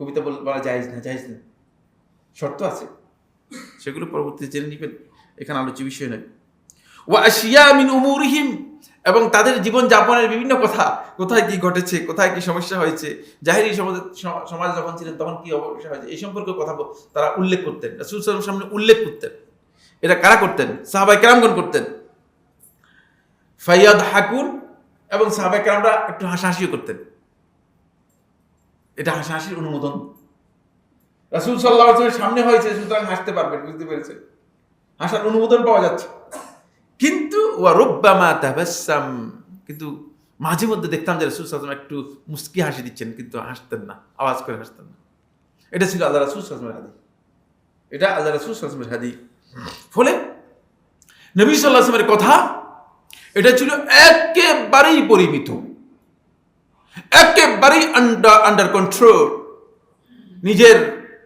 কবিতা বলা জায়েজ না, জায়েজ না, শর্ত আছে, সেগুলো পরবর্তীতে জেনে নেবেন, এখানে আলোচ্য বিষয় নয়। ওয়া আশিয়া মিন উমুরিহিম, এবং তাদের জীবন যাপনের বিভিন্ন কথা, কোথায় কি ঘটেছে, কোথায় কি সমস্যা হয়েছে, জাহেলি সমাজে যখন ছিলেন তখন কি অবস্থা হয়েছে, এই সম্পর্কে কথা তারা উল্লেখ করতেন, রাসূল সাল্লাল্লাহু আলাইহি ওয়াসাল্লামের সামনে উল্লেখ করতেন। এটা কারা করতেন? সাহাবায়ে কেরামগণ করতেন। ফায়াদহাকুন, এবং সাহাবায়ে কেরামরা একটু হাসাহাসিও করতেন। এটা হাসাহাসির অনুমোদন, রাসূল সাল্লাল্লাহু আলাইহি ওয়াসাল্লামের সামনে হয়েছে, সুতরাং হাসতে পারবেন, বুঝতে পেরেছেন, হাসার অনুমোদন পাওয়া যাচ্ছে। কিন্তু ওয়া রুব্বামা তাবাসসাম, কিন্তু মাঝে মধ্যে দেখতাম যে রাসূল সাল্লাল্লাহু আলাইহি ওয়াসাল্লাম একটু মুস্কি হাসি দিচ্ছেন, কিন্তু হাসতেন না, আওয়াজ করে হাসতেন না। এটা ছিল আল্লাহ রাসূল সাল্লাল্লাহু আলাইহি ওয়াসাল্লামের হাদিস, এটা আল্লাহ রাসূল সাল্লাল্লাহু আলাইহি ওয়াসাল্লামের হাদিস। ফলে নবী সাল্লাল্লাহু আলাইহি ওয়াসাল্লামের কথা এটা ছিল একেবারেই পরিমিত, একেবারেই আন্ডার কন্ট্রোল। নিজের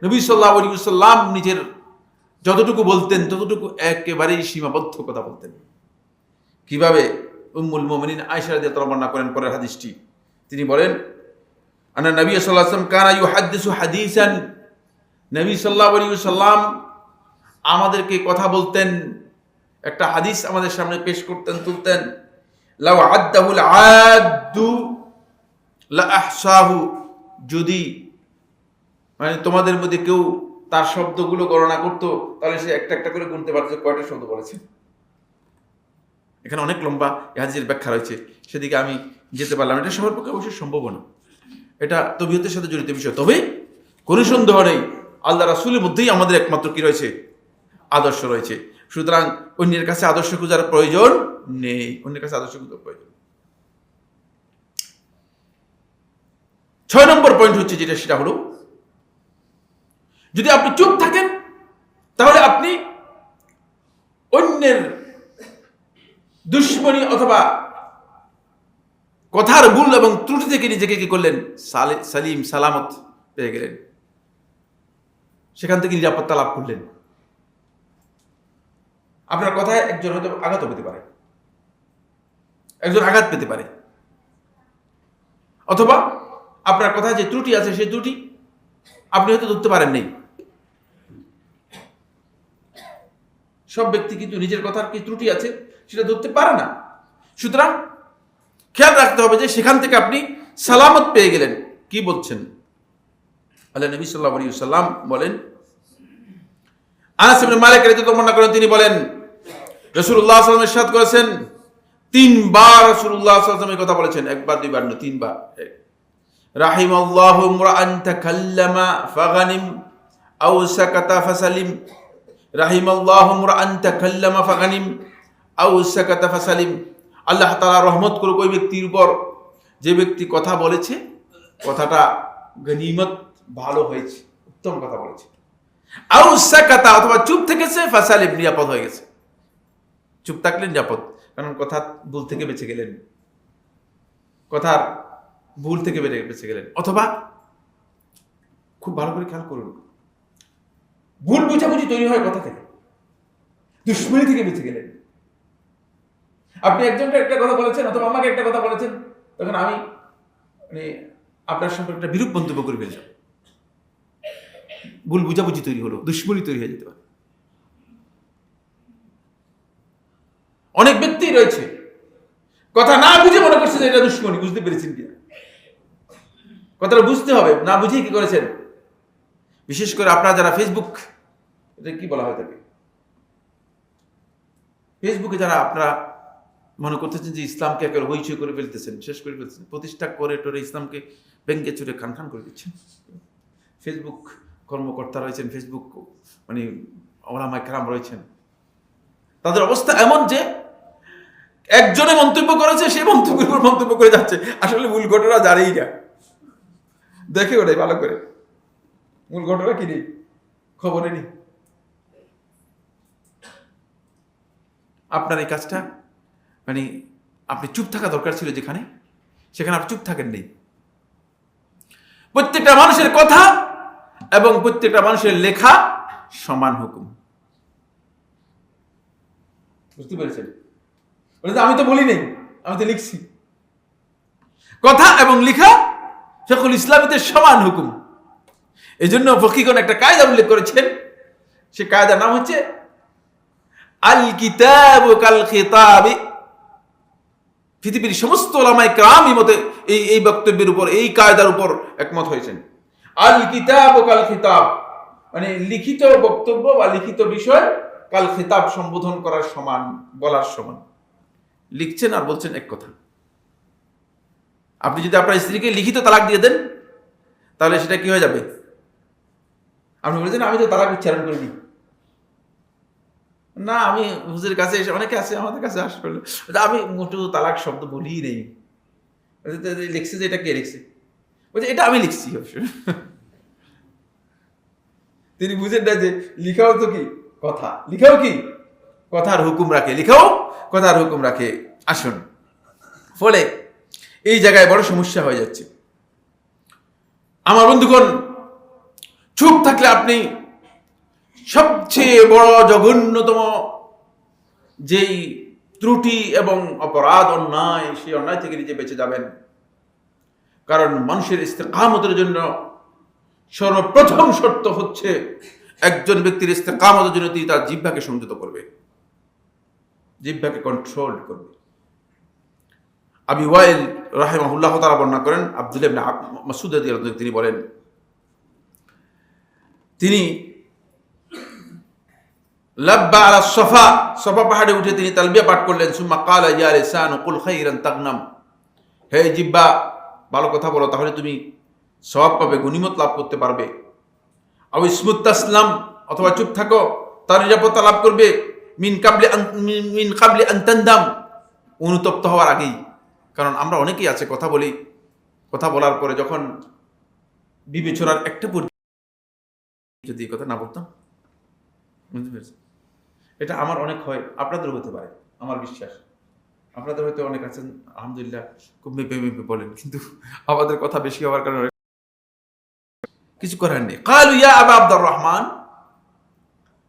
নবী সাল্লাল্লাহু আলাইহি ওয়াসাল্লাম নিজের যতটুকু বলতেন ততটুকু একেবারেই সীমাবদ্ধ কথা বলতেন। কিভাবে? উম্মুল মুমিনিন আয়েশা রাদিয়াল্লাহু তাআলা বর্ণনা করেন পরের হাদিসটি। তিনি বলেন, আন্না নবী সাল্লাল্লাহু আলাইহি ওয়াসাল্লাম কানা ইউহাদ্দিসু হাদিসান, নবী সাল্লাল্লাহু আলাইহি ওয়াসাল্লাম আমাদেরকে কথা বলতেন, একটা হাদিস আমাদের সামনে পেশ করতেন, তুলতেন। লাউ আদ্দাহুল আদ্দু লা আহসাহু, যদি মানে তোমাদের মধ্যে কেউ তার শব্দগুলো গণনা করতো তাহলে সে একটা একটা করে গুনতে পারতো কয়টা শব্দ বলেছে। এখানে অনেক লম্বা এই হাদিসের ব্যাখ্যা রয়েছে, সেদিকে আমি যেতে পারলাম। এটা সবার পক্ষে অবশ্যই সম্ভব না, এটা তবিয়তের সাথে জড়িত বিষয়। তবে কোনো সন্দেহ নেই আল্লাহ রাসূলের মধ্যেই আমাদের একমাত্র কি রয়েছে? আদর্শ রয়েছে। সুতরাং অন্যের কাছে আদর্শ খোঁজার প্রয়োজন নেই, অন্যের কাছে আদর্শ খোঁজার প্রয়োজন। 6 নম্বর পয়েন্ট হচ্ছে যেটা, সেটা হলো যদি আপনি চুপ থাকেন তাহলে আপনি অন্যের দুশ্মনী অথবা কথার ভুল এবং ত্রুটি থেকে নিজেকে কি করলেন? সালিম সালামত পেয়ে গেলেন, সেখান থেকে নিরাপত্তা লাভ করলেন। আপনার কথায় একজন হয়তো আঘাত পেতে পারে, একজন আঘাত পেতে পারে, অথবা আপনার কথায় যে ত্রুটি আছে সেই ত্রুটি আপনি হয়তো ধরতে পারেন নাই। সব ব্যক্তি কিন্তু নিজের কথার কি ত্রুটি আছে সেটা ধরতে পারে না। সুতরাং খেয়াল রাখতে হবে যে সেখান থেকে আপনি সালামত পেয়ে গেলেন। কি বলছেন? আল্লাহ নবী সাল্লাল্লাহু আলাইহি ওয়াসাল্লাম বলেন, আনাস ইবনে মালিক রাদিয়াল্লাহু বর্ণনা করেন, তিনি বলেন রাসূলুল্লাহ সাল্লাল্লাহু আলাইহি ওয়াসাল্লাম ইরশাদ করেছেন, 3 বার রাসূলুল্লাহ সাল্লাল্লাহু আলাইহি ওয়াসাল্লাম এই কথা বলেছেন, একবার দুইবার নয়, 3 বার। রাহিমাল্লাহু ইমরাআন তাকাল্লামা ফাগানিম আও সাকাতা ফাসালিম, রাহিমাল্লাহু ইমরাআন তাকাল্লামা ফাগানিম আও সাকাতা ফাসালিম। আল্লাহ তাআলা রহমত করুক ওই ব্যক্তির উপর যে ব্যক্তি কথা বলেছে, কথাটা গনিমত, ভালো হয়েছে, উত্তম কথা বলেছে। আও সাকাতা, অথবা চুপ থেকেছে, ফাসালিম, নিরাপদ হয়ে গেছে। চুপ থাকলেন নিরাপদ, কারণ কথা ভুল থেকে বেঁচে গেলেন, কথার ভুল থেকে বেঁচে গেলেন। অথবা খুব ভালো করে খেয়াল করুন, ভুল বুঝাবুঝি তৈরি হয় কথা থেকে, দুশ্মনী থেকে বেঁচে গেলেন। আপনি একজনকে একটা কথা বলেছেন অথবা আমাকে একটা কথা বলেছেন, তখন আমি আপনার সম্পর্কে একটা বিরূপ মন্তব্য করে ফেললাম, ভুল বুঝাবুঝি তৈরি হলো, দুশ্মনী তৈরি হয়ে যেতে পারে। অনেক ব্যক্তি রয়েছে কথা না বুঝে মনে করছে যে এটা দুশ্মনী। বুঝতে পেরেছেন কিনা? কথাটা বুঝতে হবে, না বুঝে কি করেছেন। বিশেষ করে আপনারা যারা ফেসবুক, এটা কি বলা হয় তাকে, ফেসবুকে যারা আপনারা মনে করতেছেন যে ইসলামকে একেবারে হইচই করে ফেলতেছেন, শেষ করে ফেলতেছেন, প্রতিষ্ঠা করে টোরে ইসলামকে ভেঙ্গে চুরে খান করে দিচ্ছেন। ফেসবুক কর্মকর্তা রয়েছেন, ফেসবুক ওলামায়ে কেরাম রয়েছেন, তাদের অবস্থা এমন যে একজনে মন্তব্য করেছে, সে মন্তব্যের উপর মন্তব্য করে যাচ্ছে, আসলে মূল ঘটনা জানেই না, দেখে ওটাই ভালো করে, মূল ঘটনা কি নেই, খবরে নেই। আপনার এই কাজটা আপনি চুপ থাকা দরকার ছিল যেখানে, সেখানে আপনি চুপ থাকেন নেই। প্রত্যেকটা মানুষের কথা এবং প্রত্যেকটা মানুষের লেখা সমান হুকুম। বুঝতে পেরেছেন? আমি তো বলি নেই, আমি তো লিখছি। কথা এবং লেখা শেখুল ইসলামীদের সমান হুকুম। এই জন্য ফকিগণ একটা কায়দা উল্লেখ করেছেন, সে কায়দার নাম হচ্ছে আল কিতাবু কাল খিতাবি। পৃথিবীর সমস্ত ওলামায়ে কেরাম এই বক্তব্যের উপর, এই কায়দার উপর একমত হয়েছেন। আল কিতাবু কাল খিতাব, লিখিত বক্তব্য বা লিখিত বিষয় কাল খিতাব, সম্বোধন করার সমান, বলার সমান। লিখছেন আর বলছেন এক কথা। আপনি যদি আপনার স্ত্রীকে লিখিত তালাক দিয়ে দেন, তাহলে সেটা কি হয়ে যাবে? আপনি বলেছেন আমি তো তালাক উচ্চারণ করিনি। না, আমি হুজুরের কাছে এসে, অনেকে আছে আমাদের কাছে আসলে, আমি মোটু তালাক শব্দ বলিই নেই। লিখছে যে এটা কে লিখছে? বলছে এটা আমি লিখছি। তিনি বুঝেন না যে লিখাও তো কি কথা, লিখাও কি কথার হুকুম রাখে, লিখাও কথার হুকুম রাখে। আসুন, ফলে এই জায়গায় বড় সমস্যা হয়ে যাচ্ছে। আমার বন্ধুগণ, চুপ থাকলে আপনি সবচেয়ে বড় জঘন্যতম যেই ত্রুটি এবং অপরাধ, অন্যায়, সেই অন্যায় থেকে নিজে বেঁচে যাবেন। কারণ মানুষের ইস্তেকামতের জন্য সর্বপ্রথম শর্ত হচ্ছে একজন ব্যক্তির ইস্তেকামতের জন্য তিনি তার জিহ্বাকে সংযত করবে, জিহ্বাকে কন্ট্রোল করবে। আবি ওয়াইল রাহিমাহুল্লাহ তাআলা বর্ণনা করেন, আব্দুল্লাহ ইবনে মাসউদ রাদিয়াল্লাহু আনহু তিনি বলেন, তিনি লাব্বা আলা সফা, সফা পাহাড়ে উঠে তিনি তালবিয়া পাঠ করলেন। সুম্মা ক্বালা ইয়া লিসানু কুল খাইরান তাগনাম, হে জিহ্বা ভালো কথা বলো, তাহলে তুমি সওয়াব পাবে, গনিমত লাভ করতে পারবে। আও ইসমুত তাসলাম, অথবা চুপ থাকো, তার নিরাপত্তা লাভ করবে। মিন কাবলি আন তান্দাম, অনুতপ্ত হওয়ার আগেই। কারণ আমরা অনেকেই আছে কথা বলি, কথা বলার পরে যখন বিবেচনার একটা পর্যায়ে যদি এই কথা না বলতাম, বুঝতে পেরেছি, এটা আমার অনেক হয়, আপনাদের হতে পারে, আমার বিশ্বাস। আপনাদের হয়তো অনেক আছেন আলহামদুলিল্লাহ খুব মেপে মেপে বলেন, কিন্তু আমাদের কথা বেশি হওয়ার কারণে কিছু করার নেই। কালু ইয়া আবা আব্দুর রহমান,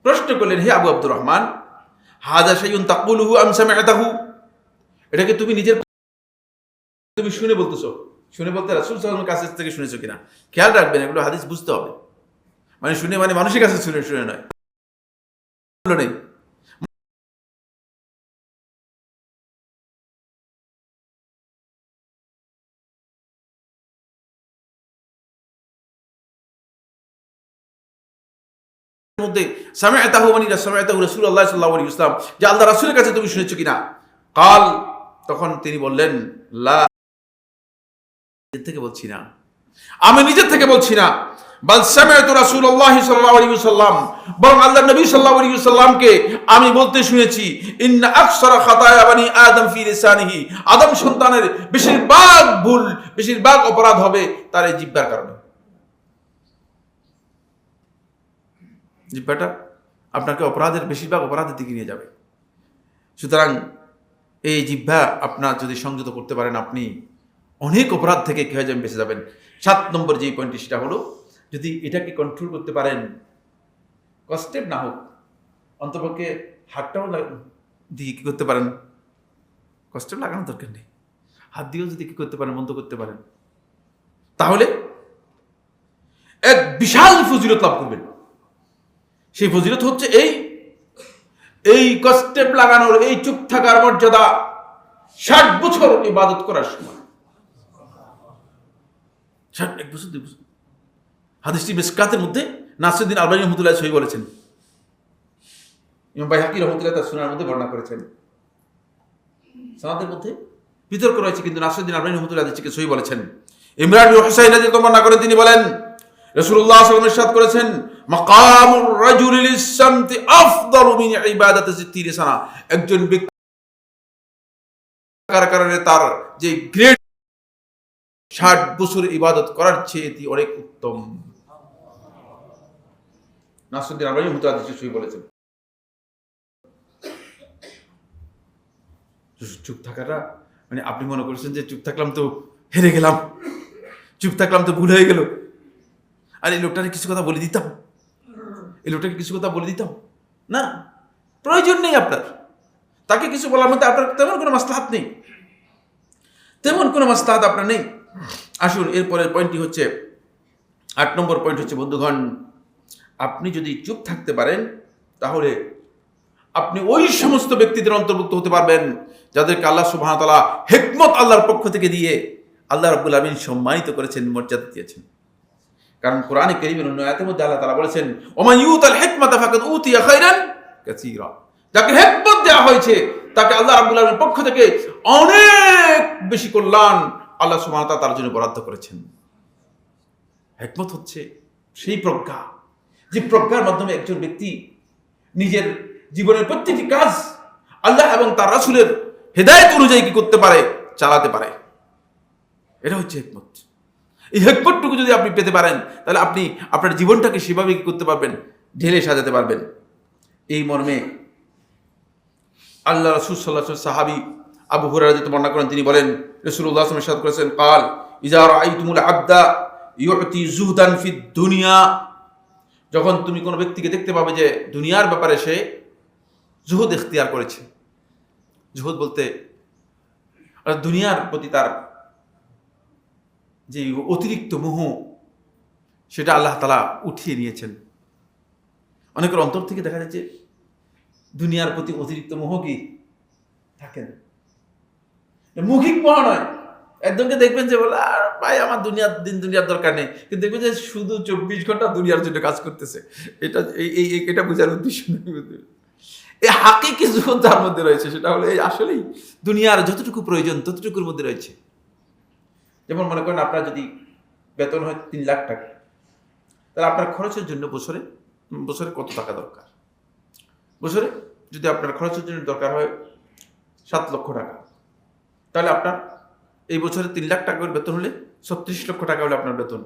প্রশ্ন করলেন, হে আবু আব্দুর রহমান, হাযা শাইউন তাকুলুহু আম সামি'তাহু, এটাকে তুমি নিজের তুমি শুনে বলতেছো, শুনে বলতে রাসূল সাল্লাল্লাহু আলাইহি ওয়াসাল্লামের কাছ থেকে শুনেছো কিনা? খেয়াল রাখবেন, এগুলো হাদিস বুঝতে হবে। শুনে মানুষের কাছে শুনে নয়। নেই মধ্যে সামি'তাহু সামি'তাহু রাসূলুল্লাহ সাল্লাল্লাহু আলাইহি ওয়াসাল্লাম, যে আল্লাহর রাসূলের কাছে তুমি শুনেছো কিনা? কাল, তখন তিনি বললেন, লা, নিজের থেকে বলছি না, আমি নিজের থেকে বলছি না, বাল সামি'তু রাসূলুল্লাহ সাল্লাল্লাহু আলাইহি ওয়াসাল্লাম, বরং আল্লাহর নবী সাল্লাল্লাহু আলাইহি ওয়াসাল্লামকে আমি বলতে শুনেছি, ইন্না আকসারা খাতায়া বানি আদম ফি লিসানিহি, আদম সন্তানের বেশিরভাগ ভুল, বেশিরভাগ অপরাধ হবে তার এই জিহ্বার কারণে। জিহ্বাটা আপনাকে বেশিরভাগ অপরাধের দিকে নিয়ে যাবে। সুতরাং এই জিহ্বা আপনার যদি সংযত করতে পারেন, আপনি অনেক অপরাধ থেকে কি হয়ে যাবেন, বেঁচে যাবেন। 7 নম্বর যে পয়েন্টটি সেটা হলো, যদি এটাকে কন্ট্রোল করতে পারেন, কষ্টের না হোক, অন্তপক্ষে হাতটাও দিয়ে কি করতে পারেন, কষ্টের লাগানোর দরকার নেই, হাত দিয়েও যদি কি করতে পারেন, বন্ধ করতে পারেন, তাহলে এক বিশাল ফজিলত লাভ করবেন। সেই ফজিলত হচ্ছে এই কষ্টেপ লাগানোর, এই চুপ থাকার মর্যাদা 60 বছর ইবাদত করার সময়, 1 বছর 2 বছর। হাদিসটি মিসকাতের মধ্যে নাসিরউদ্দিন আলবানী রহমতুল্লাহ সহি বলেছেন, ইমাম বাইহাকী রহমতুল্লাহ তার সুনার মধ্যে বর্ণনা করেছেন। সানাদের মধ্যে বিতর্ক রয়েছে, কিন্তু নাসিরউদ্দিন আলবানী রহমতুল্লাহ হাদিসটিকে সহি বলেছেন। ইমরান বিন হুসাইন রাদিয়াল্লাহু বর্ণনা করেন, তিনি বলেন রাসূলুল্লাহ সাল্লাল্লাহু আলাইহি ওয়াসাল্লাম ইরশাদ করেছেন, মাকামুর রাজুলি লিস-সামতি আফদালু মিন ইবাদাতি 60 সানা। একজন ব্যক্তি কারণে তার যে গ্রেড 60 বছর ইবাদত করার চেয়ে এটি অনেক উত্তম। নাসিরউদ্দিন আলবানী রহমতুল্লাহ হাদিসটি সহি বলেছেন। চুপ থাকাটা মানে আপনি মনে করছেন যে চুপ থাকলাম তো হেরে গেলাম, চুপ থাকলাম তো ভুল হয়ে গেল, আর এই লোকটাকে কিছু কথা বলে দিতাম, এই লোকটাকে কিছু কথা বলে দিতাম না, প্রয়োজন নেই আপনার। তাকে কিছু বলার মধ্যে আপনার তেমন কোনো মাসলাহাত নেই, তেমন কোনো মাসলাহাত আপনার নেই। আসুন এরপরের পয়েন্টটি হচ্ছে, 8 নম্বর পয়েন্ট হচ্ছে, বন্ধুগণ, আপনি যদি চুপ থাকতে পারেন তাহলে আপনি ওই সমস্ত ব্যক্তিদের অন্তর্ভুক্ত হতে পারবেন যাদেরকে আল্লাহ সুবহানাহু ওয়া তাআলা হিকমত আল্লাহর পক্ষ থেকে দিয়ে আল্লাহ রাব্বুল আলামিন সম্মানিত করেছেন, মর্যাদা দিয়েছেন। কারণ কোরআনে কারীমের অন্য আয়াতের মধ্যে আল্লাহ তাআলা বলেছেন, ওয়া মান ইউতাল হিকমাতা ফাকাদ উতিয়া খায়রান কাসীরা। যাকে হিকমত দেওয়া হয়েছে তাকে আল্লাহ রাব্বুল আলামিনের পক্ষ থেকে অনেক বেশি কল্যাণ আল্লাহ সুবহানাহু ওয়া তাআলা তার জন্য বরাদ্দ করেছেন। হিকমত হচ্ছে সেই প্রজ্ঞা, যে প্রজ্ঞার মাধ্যমে একজন ব্যক্তি নিজের জীবনের প্রত্যেকটি কাজ আল্লাহ এবং তার রাসূলের হেদায়েত অনুযায়ী কি করতে পারে, চালাতে পারে। এটা হচ্ছে হিকমত। এই হিকমতটুকু যদি আপনি পেতে পারেন তাহলে আপনি আপনার জীবনটাকে সেভাবে কি করতে পারবেন, ঢেলে সাজাতে পারবেন। এই মর্মে আল্লাহ রাসূল সাল্লাল্লাহু আলাইহি ওয়াসাল্লাম সাহাবী আবু হুরায়রা রাদিয়াল্লাহু বর্ণনা করেন, তিনি বলেন রাসূলুল্লাহ সাল্লাল্লাহু আলাইহি ওয়াসাল্লাম ইরশাদ করেছেন, قال ইযা রাআইতুমুল আবদা ইউতি যুহদান ফিদ দুনিয়া। যখন তুমি কোনো ব্যক্তিকে দেখতে পাবে যে দুনিয়ার ব্যাপারে সে জুহুদ ইখতিয়ার করেছে, জুহুদ বলতে দুনিয়ার প্রতি তার যে অতিরিক্ত মোহ, সেটা আল্লাহ তাআলা উঠিয়ে নিয়েছেন। অনেকের অন্তর থেকে দেখা যাচ্ছে দুনিয়ার প্রতি অতিরিক্ত মোহ কি থাকে না, মৌখিক মোহ নয়। একজনকে দেখবেন যে বলে, আর ভাই আমার দুনিয়ার দরকার নেই, কিন্তু দেখবেন যে শুধু 24 ঘন্টা দুনিয়ার জন্য কাজ করতেছে। এটা বোঝার উদ্দেশ্য নেই। এই হাকিকি জুহুদ তার মধ্যে রয়েছে, সেটা হলো এই আসলেই দুনিয়ার যতটুকু প্রয়োজন ততটুকুর মধ্যে রয়েছে। যেমন মনে করেন আপনার যদি বেতন হয় 3 লাখ টাকা, তাহলে আপনার খরচের জন্য বছরে কত টাকা দরকার? বছরে যদি আপনার খরচের জন্য দরকার হয় 7 লক্ষ টাকা, তাহলে আপনার এই বছরে 3 লাখ টাকা বেতন হলে 36 লক্ষ টাকা হলে আপনার বেতন।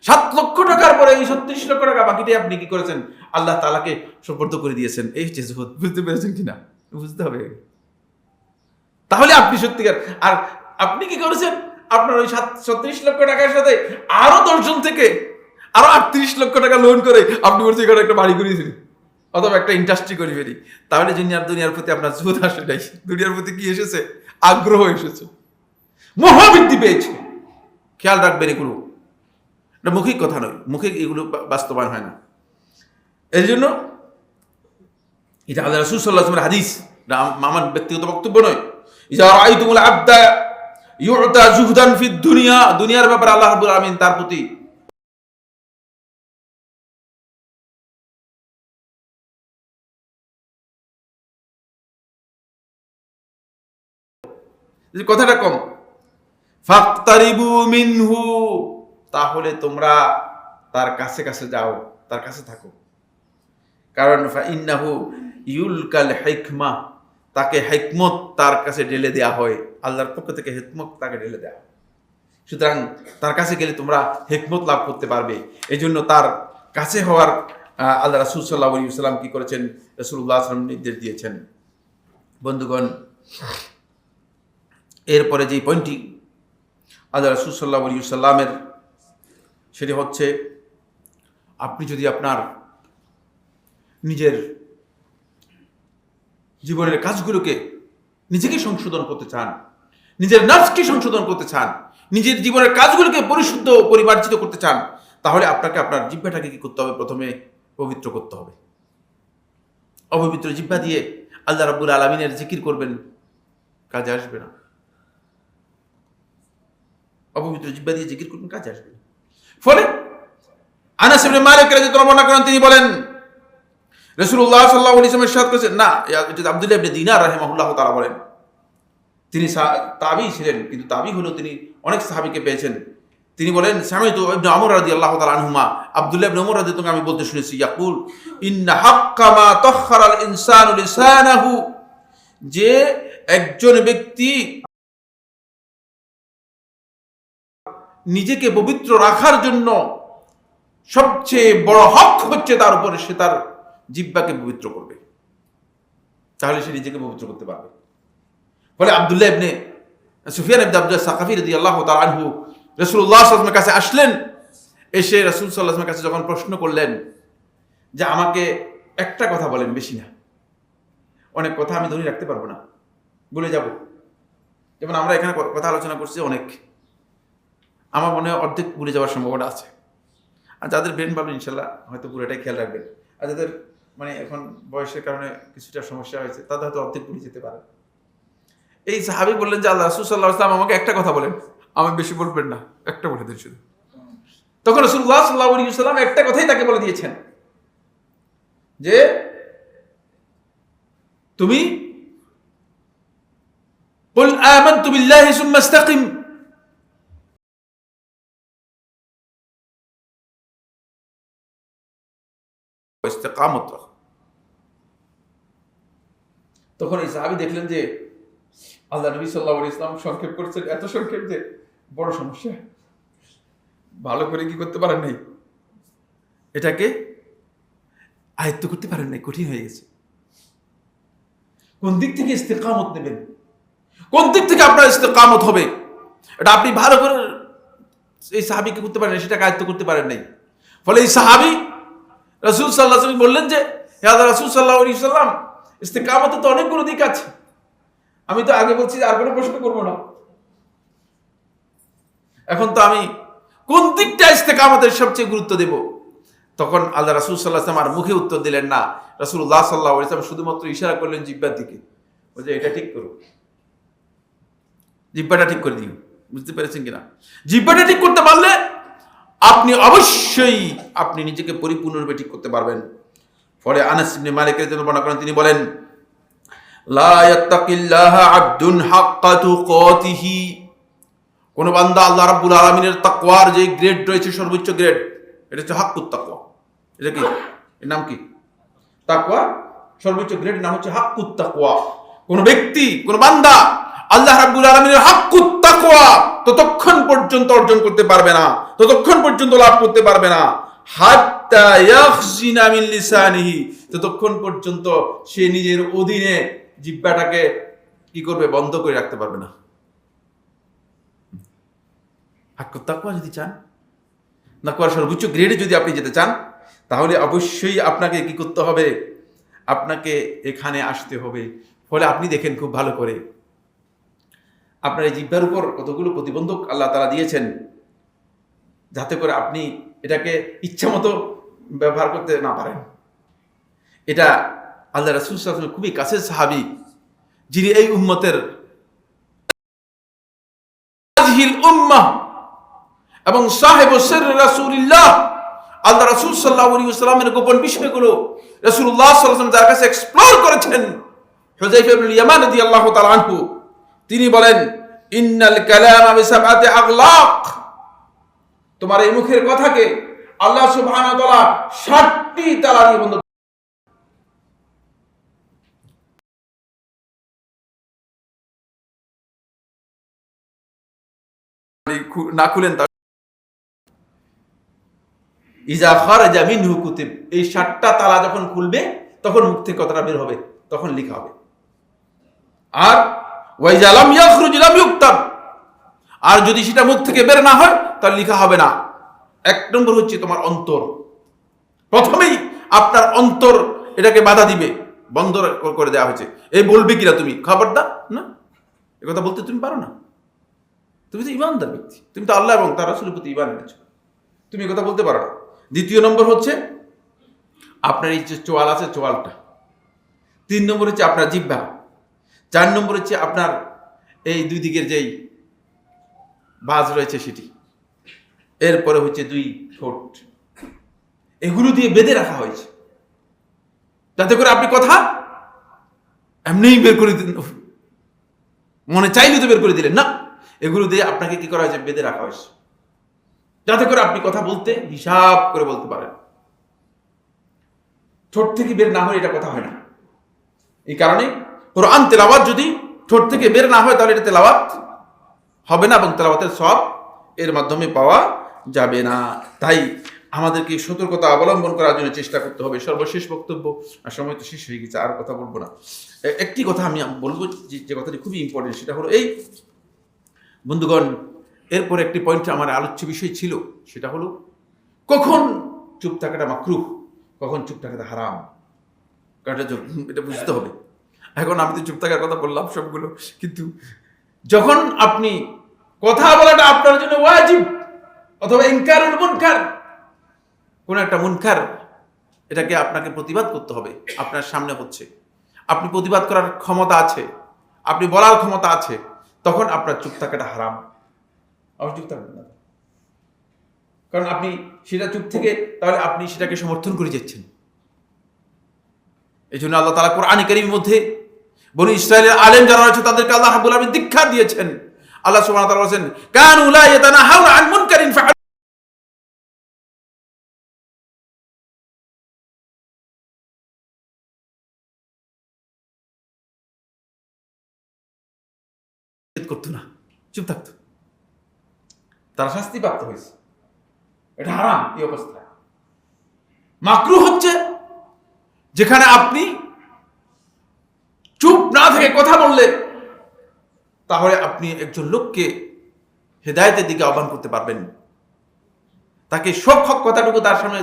7 লক্ষ টাকার পরে এই 36 লক্ষ টাকা বাকিটাই আপনি কি করেছেন, আল্লাহ তাআলাকে সুপর্দ করে দিয়েছেন। এই হচ্ছে জুহুদ। বুঝতে পেরেছেন কিনা? বুঝতে হবে। তাহলে আপনি সত্যিকার, আর আপনি কি করেছেন, আপনার ওই 36 লক্ষ টাকার সাথে আরো 10 জন থেকে আরো 38 লক্ষ টাকা লোন করে আপনি বলছেন এখানে একটা বাড়ি করিয়েছেন অথবা একটা ইন্ডাস্ট্রি করে ফেলি। তাহলে দুনিয়ার প্রতি আপনার জুহুদ আসে নাই, দুনিয়ার প্রতি কি এসেছে, আগ্রহ এসেছে, মহাবৃদ্ধি পেয়েছে। খেয়াল রাখবেন, এগুলো এটা মৌখিক কথা নয়, মুখে এগুলো বাস্তবায়ন হয় না। এর জন্য এটা আল্লাহ রাসূল সাল্লাল্লাহু আলাইহি ওয়াসাল্লামের হাদিস, আমার ব্যক্তিগত বক্তব্য নয়। ইযা রাআইতুমুল আবদা ইউতা যুহদান ফিদ দুনিয়া, দুনিয়ার ব্যাপারে আল্লাহ রাব্বুল আলামিন তার প্রতি কথাটা কম, ফাক্তারিবু মিনহু, তাহলে তোমরা তার কাছে কাছে যাও, তার কাছে থাকো। কারণ ফাইন্নাহু ইউলকাল হিকমা, তাকে হিকমত তার কাছে ঢেলে দেওয়া হয়, আল্লাহর পক্ষ থেকে হিকমত তাকে ঢেলে দেওয়া হয়। সুতরাং তার কাছে গেলে তোমরা হিকমত লাভ করতে পারবে। এই জন্য তার কাছে হওয়ার আল্লাহ রাসূল সাল্লাল্লাহু আলাইহি ওয়াসাল্লাম কি করেছেন, রাসূলুল্লাহ সাল্লাল্লাহু আলাইহি ওয়াসাল্লাম নির্দেশ দিয়েছেন। বন্ধুগণ, এরপরে যে পয়েন্টটি আল্লাহ রাসূল সাল্লাল্লাহু আলাইহি ওয়াসাল্লামের, সেটি হচ্ছে আপনি যদি আপনার নিজের জীবনের কাজগুলোকে নিজেকে সংশোধন করতে চান, নিজের নফসকে সংশোধন করতে চান, নিজের জীবনের কাজগুলোকে পরিশুদ্ধ পরিমার্জিত করতে চান, তাহলে আপনাকে আপনার জিহ্বাটাকে কি করতে হবে? প্রথমে পবিত্র করতে হবে। অপবিত্র জিহ্বা দিয়ে আল্লাহ রাব্বুল আলামিনের জিকির করবেন, কাজে আসবে না। অপবিত্র জিহ্বা দিয়ে জিকির করবেন, কাজে আসবে না। ফলে আনাস ইবনে মালিক রাদিয়াল্লাহু আনহু বর্ণনা করেন, তিনি বলেন রাসূলুল্লাহ সাল্লাল্লাহু আলাইহি ওয়াসাল্লাম ইরশাদ করেছেন, না, এটা আব্দুল্লাহ ইবনে দিনার রাহিমাহুল্লাহ তাআলা বলেন, তিনি তাবী ছিলেন, কিন্তু তাবী হলেও তিনি অনেক সাহাবীকে পেয়েছেন। তিনি বলেন, সামিতু ইবনে ওমর রাদিয়াল্লাহু তাআলা আনহুমা, আব্দুল্লাহ ইবনে ওমর রাদিয়াল্লাহু তাআলা, আমি বলতে শুনেছি, ইয়াকুল ইন্না হাক্কা মা তাখারাল ইনসানু লিসানাহু, যে একজন ব্যক্তি নিজেকে পবিত্র রাখার জন্য সবচেয়ে বড় হক হচ্ছে তার উপরে সে তার জিহ্বাকে পবিত্র করবে, তাহলে সে নিজেকে পবিত্র করতে পারবে। ফলে আব্দুল্লাহ ইবনে সুফিয়ান ইবনে আব্দুল্লাহ সাকাফি রাদিয়াল্লাহু তাআলা আনহু রাসূলুল্লাহ সাল্লাল্লাহু আলাইহি ওয়াসাল্লামের কাছে আসলেন। এসে রাসূল সাল্লাল্লাহু আলাইহি ওয়াসাল্লামের কাছে যখন প্রশ্ন করলেন যে আমাকে একটা কথা বলেন, বেশি না, অনেক কথা আমি ধরে রাখতে পারবো না, বলে যাব। যেমন আমরা এখানে কথা আলোচনা করছি, অনেক, আমার মনে হয় অর্ধেক ভুলে যাওয়ার সম্ভাবনা আছে। আর যাদের ব্রেন পাবেন ইনশাল্লাহ হয়তো পুরোটাই খেয়াল রাখবেন, আর যাদের মানে এখন বয়সের কারণে কিছুটা সমস্যা হয়েছে তাদের হয়তো অর্ধেক ভুলে যেতে পারে। এই সাহাবী বললেন যে আল্লাহ রাসূল সাল্লাল্লাহু আলাইহি ওয়াসাল্লাম আমাকে একটা কথা বলেন, আমি বেশি বলবেন না, একটা বলে দেন শুধু। তখন রাসূলুল্লাহ সাল্লাল্লাহু আলাইহি ওয়াসাল্লাম একটা কথাই তাকে বলে দিয়েছেন যে তুমি কুল আমানতু বিল্লাহি সুম্মা ইসতাকিম, ইস্তেকামত রাখো। তখন এই সাহাবী দেখলেন যে আল্লাহ নবী সাল্লাল্লাহু আলাইহি ওয়াসাল্লাম সংক্ষেপ করেছেন, এত সংক্ষেপ যে বড় সমস্যা, ভালো করে কি করতে পারেন নাই, এটাকে আয়ত্ত করতে পারেন নাই, কঠিন হয়ে গেছে। কোন দিক থেকে ইস্তেকামত নেবেন, কোন দিক থেকে আপনার ইস্তেকামত হবে, এটা আপনি ভালো করে এই সাহাবীকে করতে পারেন, সেটাকে আয়ত্ত করতে পারেন নাই। ফলে এই সাহাবী রাসূল সাল্লাল্লাহু আলাইহি ওয়াসাল্লাম বললেন যে হে আল্লাহ রাসূল সাল্লাল্লাহু আলাইহি ওয়াসাল্লাম, ইস্তেকামতের তো অনেকগুলো দিক আছে, আমি তো আগে বলছি আর কোনো প্রশ্ন করবো না, এখন তো আমি কোন দিকটা ইস্তেকামতের সবচেয়ে গুরুত্ব দেব? তখন আল্লাহ রাসূল সাল্লাল্লাহু আলাইহি ওয়াসাল্লাম আর মুখে উত্তর দিলেন না, রাসূলুল্লাহ সাল্লাল্লাহু আলাইহি ওয়াসাল্লাম শুধুমাত্র ইশারা করলেন জিহ্বার দিকে, বলছে এটা ঠিক করো, জিহ্বাটা ঠিক করে দিও। বুঝতে পেরেছেন কিনা? জিহ্বাটা ঠিক করতে পারলে আপনি অবশ্যই আপনি নিজেকে পরিপূর্ণরূপে ঠিক করতে পারবেন। ফলে আনাস ইবনে মালিক রাদিয়াল্লাহু আনহু বর্ণনা করেন, তিনি বলেন লা ইয়াত্তাকিল্লাহা আবদুন হাক্কা তুকাতিহি, কোন বান্দা আল্লাহ রাব্বুল আলামিনের তাকওয়ার যে গ্রেড রয়েছে, সর্বোচ্চ গ্রেড, এটা হচ্ছে হাক্কুত তাকওয়া। এটা কি, এর নাম কি? তাকওয়া সর্বোচ্চ গ্রেড নাম হচ্ছে হাক্কুত তাকওয়া। কোন ব্যক্তি, কোন বান্দা আল্লাহ রাব্বুল আলামিনের হাক্কুত তাকওয়া ততক্ষণ পর্যন্ত অর্জন করতে পারবে না, ততক্ষণ পর্যন্ত লাভ করতে পারবে না, হাত্তা ইয়াখজিনা মিন লিসানিহি, ততক্ষণ পর্যন্ত সে নিজের অধীনে জিহ্বাটাকে কি করবে? বন্ধ করে রাখতে পারবে না। হাক্কুত তাকওয়া যদি চান, তাকওয়ার সর্বোচ্চ গ্রেডে যদি আপনি যেতে চান, তাহলে অবশ্যই আপনাকে কি করতে হবে? আপনাকে এখানে আসতে হবে। ফলে আপনি দেখেন খুব ভালো করে, আপনার এই জিহ্বার উপর কতগুলো প্রতিবন্ধক আল্লাহ তাআলা দিয়েছেন, যাতে করে আপনি এটাকে ইচ্ছা মতো ব্যবহার করতে না পারেন। এটা আল্লাহ রাসূল সাল্লাল্লাহু আলাইহি ওয়াসাল্লাম খুবই কাছের সাহাবী, যিনি এই উম্মতের হাযিহিল উম্মাহ এবং সাহেব সির রাসূলুল্লাহ, আল্লাহ রাসূল সাল্লাল্লাহু আলাইহি ওয়াসাল্লামের গোপন বিষয়গুলো রাসূলুল্লাহ সাল্লাল্লাহু আলাইহি ওয়াসাল্লাম যার কাছে এক্সপ্লোর করেছেন, হুযায়ফা ইবনে ইয়ামান রাদিয়াল্লাহু তাআলা আনহু, তিনি বলেন ইন্নাল কালামা বিসাবআতি আগলাক, তোমার এই মুখের কথাকে আল্লাহ সুবহানাহু ওয়া তাআলা 7টি তালা দিয়ে বন্ধ না খুলেন। ইজা খারাজা মিনহু কুতিব, এই 7টা তালা যখন খুলবে তখন মুখ থেকে কথাটা বের হবে, তখন লেখা হবে। আর ওয়াইজা লাম ইয়াখরুজ লাম ইউকতাব, আর যদি সেটা মুখ থেকে বের না হয় তাহলে লেখা হবে না। 1 নম্বর হচ্ছে তোমার অন্তর। প্রথমেই আপনার অন্তর এটাকে বাধা দিবে, বন্ধ করে দেওয়া হয়েছে। এই বলবে কিনা তুমি, খবরদার না, এ কথা বলতে তুমি পারো না। তুমি তো ইমানদার ব্যক্তি, তুমি তো আল্লাহ এবং তার রাসূলের প্রতি ঈমান এনেছো, তুমি এই কথা বলতে পারো না। দ্বিতীয় নম্বর হচ্ছে আপনার এই যে চোয়াল আছে, চোয়ালটা। 3 নম্বর হচ্ছে আপনার জিহ্বা। 4 নম্বর হচ্ছে আপনার এই 2 দিকের যেই বাজ রয়েছে সেটি। এরপরে হচ্ছে 2 ঠোঁট। এগুলো দিয়ে বেঁধে রাখা হয়েছে যাতে করে আপনি কথা এমনিই বের করে দিন, মনে চাইলে তো বের করে দিলেন না, এগুলো দিয়ে আপনাকে কি করা হয়েছে, বেঁধে রাখা হয়েছে যাতে করে আপনি কথা বলতে হিসাব করে বলতে পারেন। ঠোঁট থেকে বের না হয় এটা কথা হয় না। এই কারণে কোরআন তেলাওয়াত যদি ঠোঁট থেকে বের না হয় তাহলে এটা তেলাওয়াত হবে না এবং তেলাওয়াতের সওয়াব এর মাধ্যমে পাওয়া যাবে না। তাই আমাদেরকে সতর্কতা অবলম্বন করার জন্য চেষ্টা করতে হবে। সর্বশেষ বক্তব্য, আর সময় তো শেষ হয়ে গেছে, আর কথা বলবো না। একটি কথা আমি বলবো, যে কথাটি খুবই ইম্পর্টেন্ট, সেটা হলো এই বন্ধুগণ, এরপর একটি পয়েন্ট আমার আলোচ্য বিষয় ছিল, সেটা হলো কখন চুপ থাকাটা মাকরুহ, কখন চুপ থাকাটা হারাম। কারণ এটা বুঝতে হবে। এখন আমি তো চুপ থাকার কথা বললাম সবগুলো, কিন্তু যখন আপনি কথা বলাটা আপনার জন্য ওয়াজিব, অথবা ইনকারুল মুনকার, কোন একটা মুনকার, এটাকে আপনাকে প্রতিবাদ করতে হবে, আপনার সামনে হচ্ছে, আপনি প্রতিবাদ করার ক্ষমতা আছে, আপনি বলার ক্ষমতা আছে, তখন আপনার চুপ থাকাটা হারাম। আপনি চুপ থাকবেন না, কারণ আপনি সেটা চুপ থেকে তাহলে আপনি সেটাকে সমর্থন করে যাচ্ছেন। এই জন্য আল্লাহ তাআলা কোরআন কারীমের মধ্যে বনি ইসরায়েলের আলেম যারা আছে তাদেরকে আল্লাহ রাব্বুল আলামিন দীক্ষা দিয়েছেন। আল্লাহ সুবহানাহু ওয়া তাআলা বলেন, কানু লা ইয়াতানাহাউনা আন মুনকারিন ফাআল করতো না, চুপ থাকতো, তারা শাস্তি প্রাপ্ত হয়েছে। এটা হারাম এই অবস্থা। মাকরুহ হচ্ছে যেখানে আপনি চুপ না থেকে কথা বললে তাহলে আপনি একজন লোককে হেদায়েতের দিকে আহ্বান করতে পারবেন, তাকে সব হক কথাটুকু তার সামনে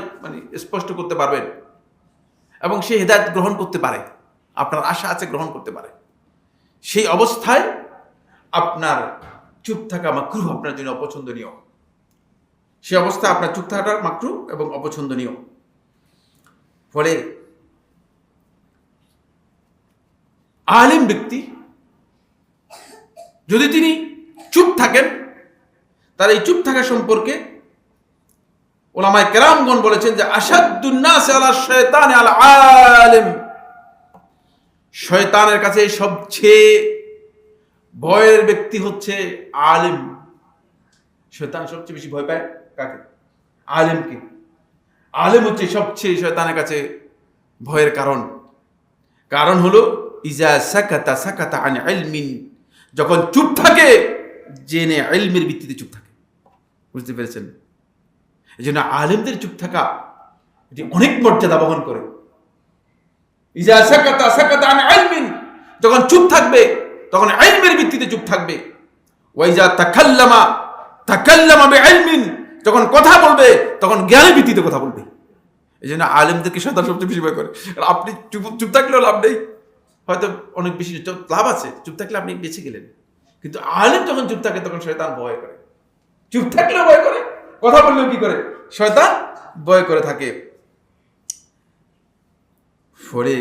স্পষ্ট করতে পারবেন এবং সে হেদায়েত গ্রহণ করতে পারে, আপনার আশা আছে গ্রহণ করতে পারে। সেই অবস্থায় আপনার চুপ থাকা মাকরুহ, আপনার জন্য অপছন্দনীয়। সেই অবস্থায় আপনার চুপ থাকাটা মাকরুহ এবং অপছন্দনীয়। ফলে আলেম ব্যক্তি যদি তিনি চুপ থাকেন, তার এই চুপ থাকা সম্পর্কে উলামায়ে কেরামগণ বলেছেন যে আশাদ্দুন নাস আলা শায়তান আল আলিম, শয়তানের কাছে সবচেয়ে ভয়ের ব্যক্তি হচ্ছে আলিম। শয়তান সবচেয়ে বেশি ভয় পায় কাকে? আলিমকে। আলিম হচ্ছে সবচেয়ে শয়তানের কাছে ভয়ের কারণ। কারণ হলো ইজা সাকাতা সাকাতা আন ইলমিন, যখন চুপ থাকে জেনে ইলমের ভিত্তিতে চুপ থাকে। বুঝতে পেরেছেন? এই জন্য আলিমদের চুপ থাকা এটি অনেক মর্যাদা বহন করে। ইজা সাকাতা সাকাতা আন ইলমিন, যখন চুপ থাকবে তখন ইলমের ভিত্তিতে চুপ থাকবে। ওয়া ইজা তাকাল্লামা তাকাল্লামা বিইলমিন, যখন কথা বলবে তখন জ্ঞানের ভিত্তিতে কথা বলবে। এই জন্য আলিমদেরকে শয়তান সবচেয়ে বেশি ভয় করে। আপনি চুপ থাকলেও লাভ নেই, হয়তো অনেক বেশি লাভ আছে, চুপ থাকলে আপনি বেঁচে গেলেন। কিন্তু আলিম যখন চুপ থাকে তখন শয়তান ভয় করে, চুপ থাকলেও ভয় করে, কথা বললেও কি করে, শয়তান ভয় করে থাকে। ফলে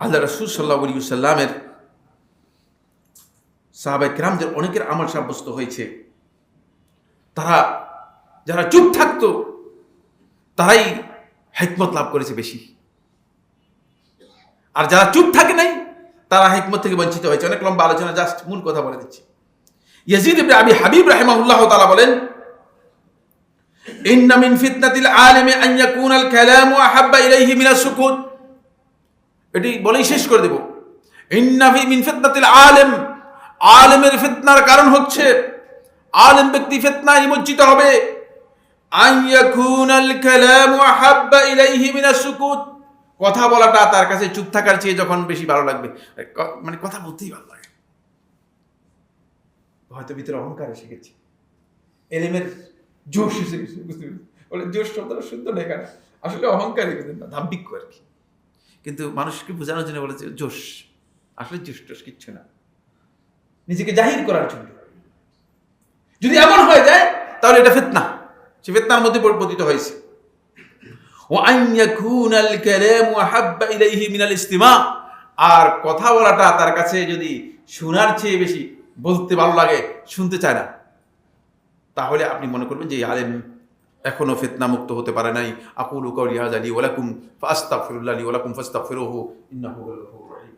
আল্লাহ রাসূল সাল্লাল্লাহু আলাইহি ওয়াসাল্লামের সাহাবায়ে কেরামদের অনেকের আমল সাব্যস্ত হয়েছে, তারা যারা চুপ থাকতো তারাই হিকমত লাভ করেছে বেশি, আর যারা চুপ থাকে নাই তারা হিকমত থেকে বঞ্চিত হয়েছে। অনেক লম্বা আলোচনা, জাস্ট মূল কথা বলে দিচ্ছি। ইয়াজিদ ইবনে আবি হাবিব রাহিমাহুল্লাহ তাআলা বলেন, ইন্না মিন ফিতনাতিল আলিমি আন ইয়াকুনাল কালামু আহাব্বা ইলাইহি মিনাস সুকুত। এটি বলেই শেষ করে দেব। ইন্না মিন ফিতনাতিল আলিম, আলিমের ফিতনার কারণ হচ্ছে, আলিম ব্যক্তি ফিতনায় নিমজ্জিত হবে, আন ইয়াকুনাল কালামু আহাব্বা ইলাইহি মিনাস সুকুত, কথা বলাটা তার কাছে চুপ থাকার চেয়ে যখন বেশি ভালো লাগবে, কথা বলতেই ভালো লাগে। হয়তো ভিতরে অহংকার এসে গেছে, এলেমের জোশ এসে গেছে, বুঝতে পেরেছি? বলে জোশ শব্দটা শুদ্ধ না এখানে, আসলে অহংকারই না, দাম্ভিক্য আর কি। কিন্তু মানুষকে বোঝানোর জন্য বলেছে জোশ, আসলে জোশ টোশ কিচ্ছু না, নিজেকে জাহির করার জন্য। যদি এমন হয়ে যায় তাহলে এটা ফিতনা, সে ফিতনার মধ্যে পতিত হয়েছে। وأن يكون الكلام أحب إليه من الاستماع, আর কথা বলাটা তার কাছে যদি শোনার চেয়ে বেশি বলতে ভালো লাগে, শুনতে চায় না, তাহলে আপনি মনে করবেন যে আলেম এখনো ফিতনা মুক্ত হতে পারে নাই। আকুলু কাউলি হাযা লি ওয়া লাকুম ফাস্তাগফিরুল্লাহ লি ওয়া লাকুম ফাস্তাগফিরুহু ইন্নাহু হুয়াল গফুরুর রহিম।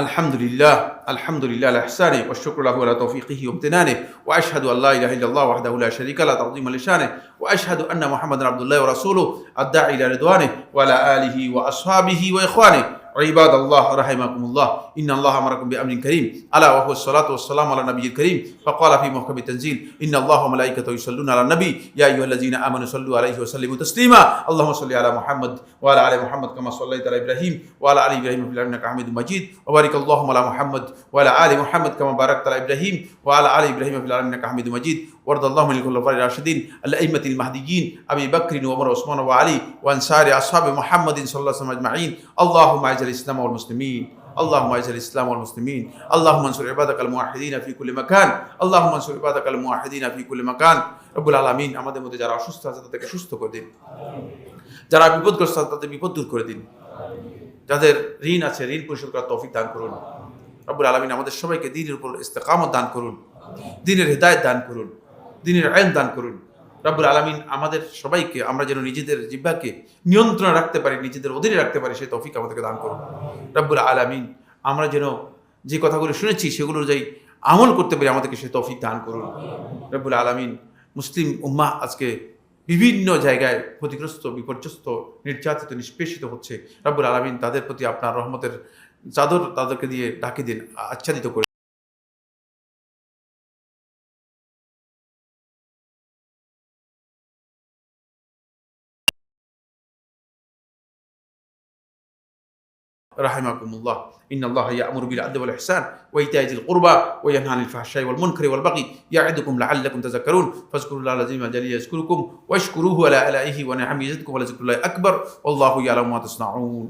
আলহামদুলিল্লাহ, আলহামদুলিল্লাহ আলা ইহসানিহি ওয়া শুকরু লাহু আলা তাওফীকিহি ওয়া ইমতিনানিহি ওয়া আশহাদু আল্লা ইলাহা ইল্লাল্লাহ ওয়াহদাহু লা শারীকা লাহু তা'যীমান লিশানিহি ওয়া আশহাদু আন্না মুহাম্মাদান আবদুল্লাহি ওয়া রাসূলুহু আদ-দাঈ ইলা রিদওয়ানিহি ওয়া আলা আলিহি ওয়া আসহাবিহি ওয়া ইখওয়ানিহি ইবাদাল্লাহ রাহিমাকুমুল্লাহ ইন্নাল্লাহা আমারাকুম বিআমরিন কারীম আলা ওয়া হুয়াস সালাতু ওয়াস সালামু আলা নাবিয়্যিল কারীম ফাকালা ফি মুহকামিত তানজিল ইন্নাল্লাহা ওয়া মালাইকাতাহু ইউসাল্লুনা আলান নবী ইয়া আইয়ুহাল্লাযীনা আমানু সাল্লু আলাইহি ওয়া সাল্লিমু তাসলিমা আল্লাহুম্মা সাল্লি আলা মুহাম্মাদ ওয়া আলা আলি মুহাম্মাদ কামা সাল্লাইতা আলা ইব্রাহিম ওয়া আলা আলি ইব্রাহিম ফিল আলামিন ইন্নাকা হামিদুম মাজিদ ওয়া বারিক আল্লাহুম্মা আলা মুহাম্মাদ ওয়া আলা আলি মুহাম্মাদ কামা বারাকতা আলা ইব্রাহিম ওয়া আলা আলি ইব্রাহিম ফিল আলামিন ইন্নাকা হামিদুম মাজিদ ওয়ারদাল্লাহু আনিল খুলাফা'ir রাশিদিন আল-আইম্মাতিল মাহদিয়্যিন আবি বকর ওয়া ওমর ওয়া উসমান ওয়া আলী ওয়া আনসারি আসহাবি মুহাম্মাদিন সাল্লাল্লাহু আলাইহি ওয়া সাল্লাম আজমাইন। আল্লাহুম্মা আ'ইজিল ইসলাম ওয়াল মুসলিমিন, اللهم اعز الاسلام والمسلمين، اللهم انصر عبادك الموحدين في كل مكان، اللهم انصر عبادك الموحدين في كل مكان। রব্বুল আলামিন আমাদের মধ্যে যারা অসুস্থ আছে তাদেরকে সুস্থ করে দিন, যারা বিপদগ্রস্ত আছে তাদের বিপদ দূর করে দিন, যাদের ঋণ আছে ঋণ পরিশোধ করার তৌফিক দান করুন। রব্বুল আলামিন আমাদের সবাইকে দ্বীনের উপর ইস্তেকামত দান করুন, দ্বীনের হিদায়াত দান করুন, দ্বীনের ইলম দান করুন। রব্বুল আলামিন আমাদের সবাইকে আমরা যেন নিজেদের জিহ্বাকে নিয়ন্ত্রণে রাখতে পারি, নিজেদের অধীনে রাখতে পারি, সেই তৌফিক আমাদেরকে দান করুন। রব্বুল আলামিন আমরা যেন যে কথাগুলো শুনেছি সেগুলো অনুযায়ী আমল করতে পারি, আমাদেরকে সেই তৌফিক দান করুন। রব্বুল আলামিন মুসলিম উম্মাহ আজকে বিভিন্ন জায়গায় ক্ষতিগ্রস্ত, বিপর্যস্ত, নির্যাতিত, নিষ্পেষিত হচ্ছে। রব্বুল আলামিন তাদের প্রতি আপনার রহমতের চাদর তাদেরকে দিয়ে ঢাকি দিন, আচ্ছাদিত করে। রাহিমাকুমুল্লাহ। ইন্নাল্লাহা ইয়া'মুরু বিল আদলি ওয়াল ইহসান ওয়া ইতা'i যিল কুরবা ওয়া ইয়ানহা আনিল ফাহশাই ওয়াল মুনকারি ওয়াল বাগি ইয়া'iদুকুম লা'আল্লাকুম তাযাক্কারুন ফাযকুরুল্লাহা আল-'আযীমা জালিলা ইয়াযকুরুকুম ওয়াশকুরুহু আলা আলাইহি ওয়া নি'আমিহি ইয়াজিদকুম ওয়া লাযিকরুল্লাহি আকবার ওয়াল্লাহু ইয়া'লামু মা তাসনাউন।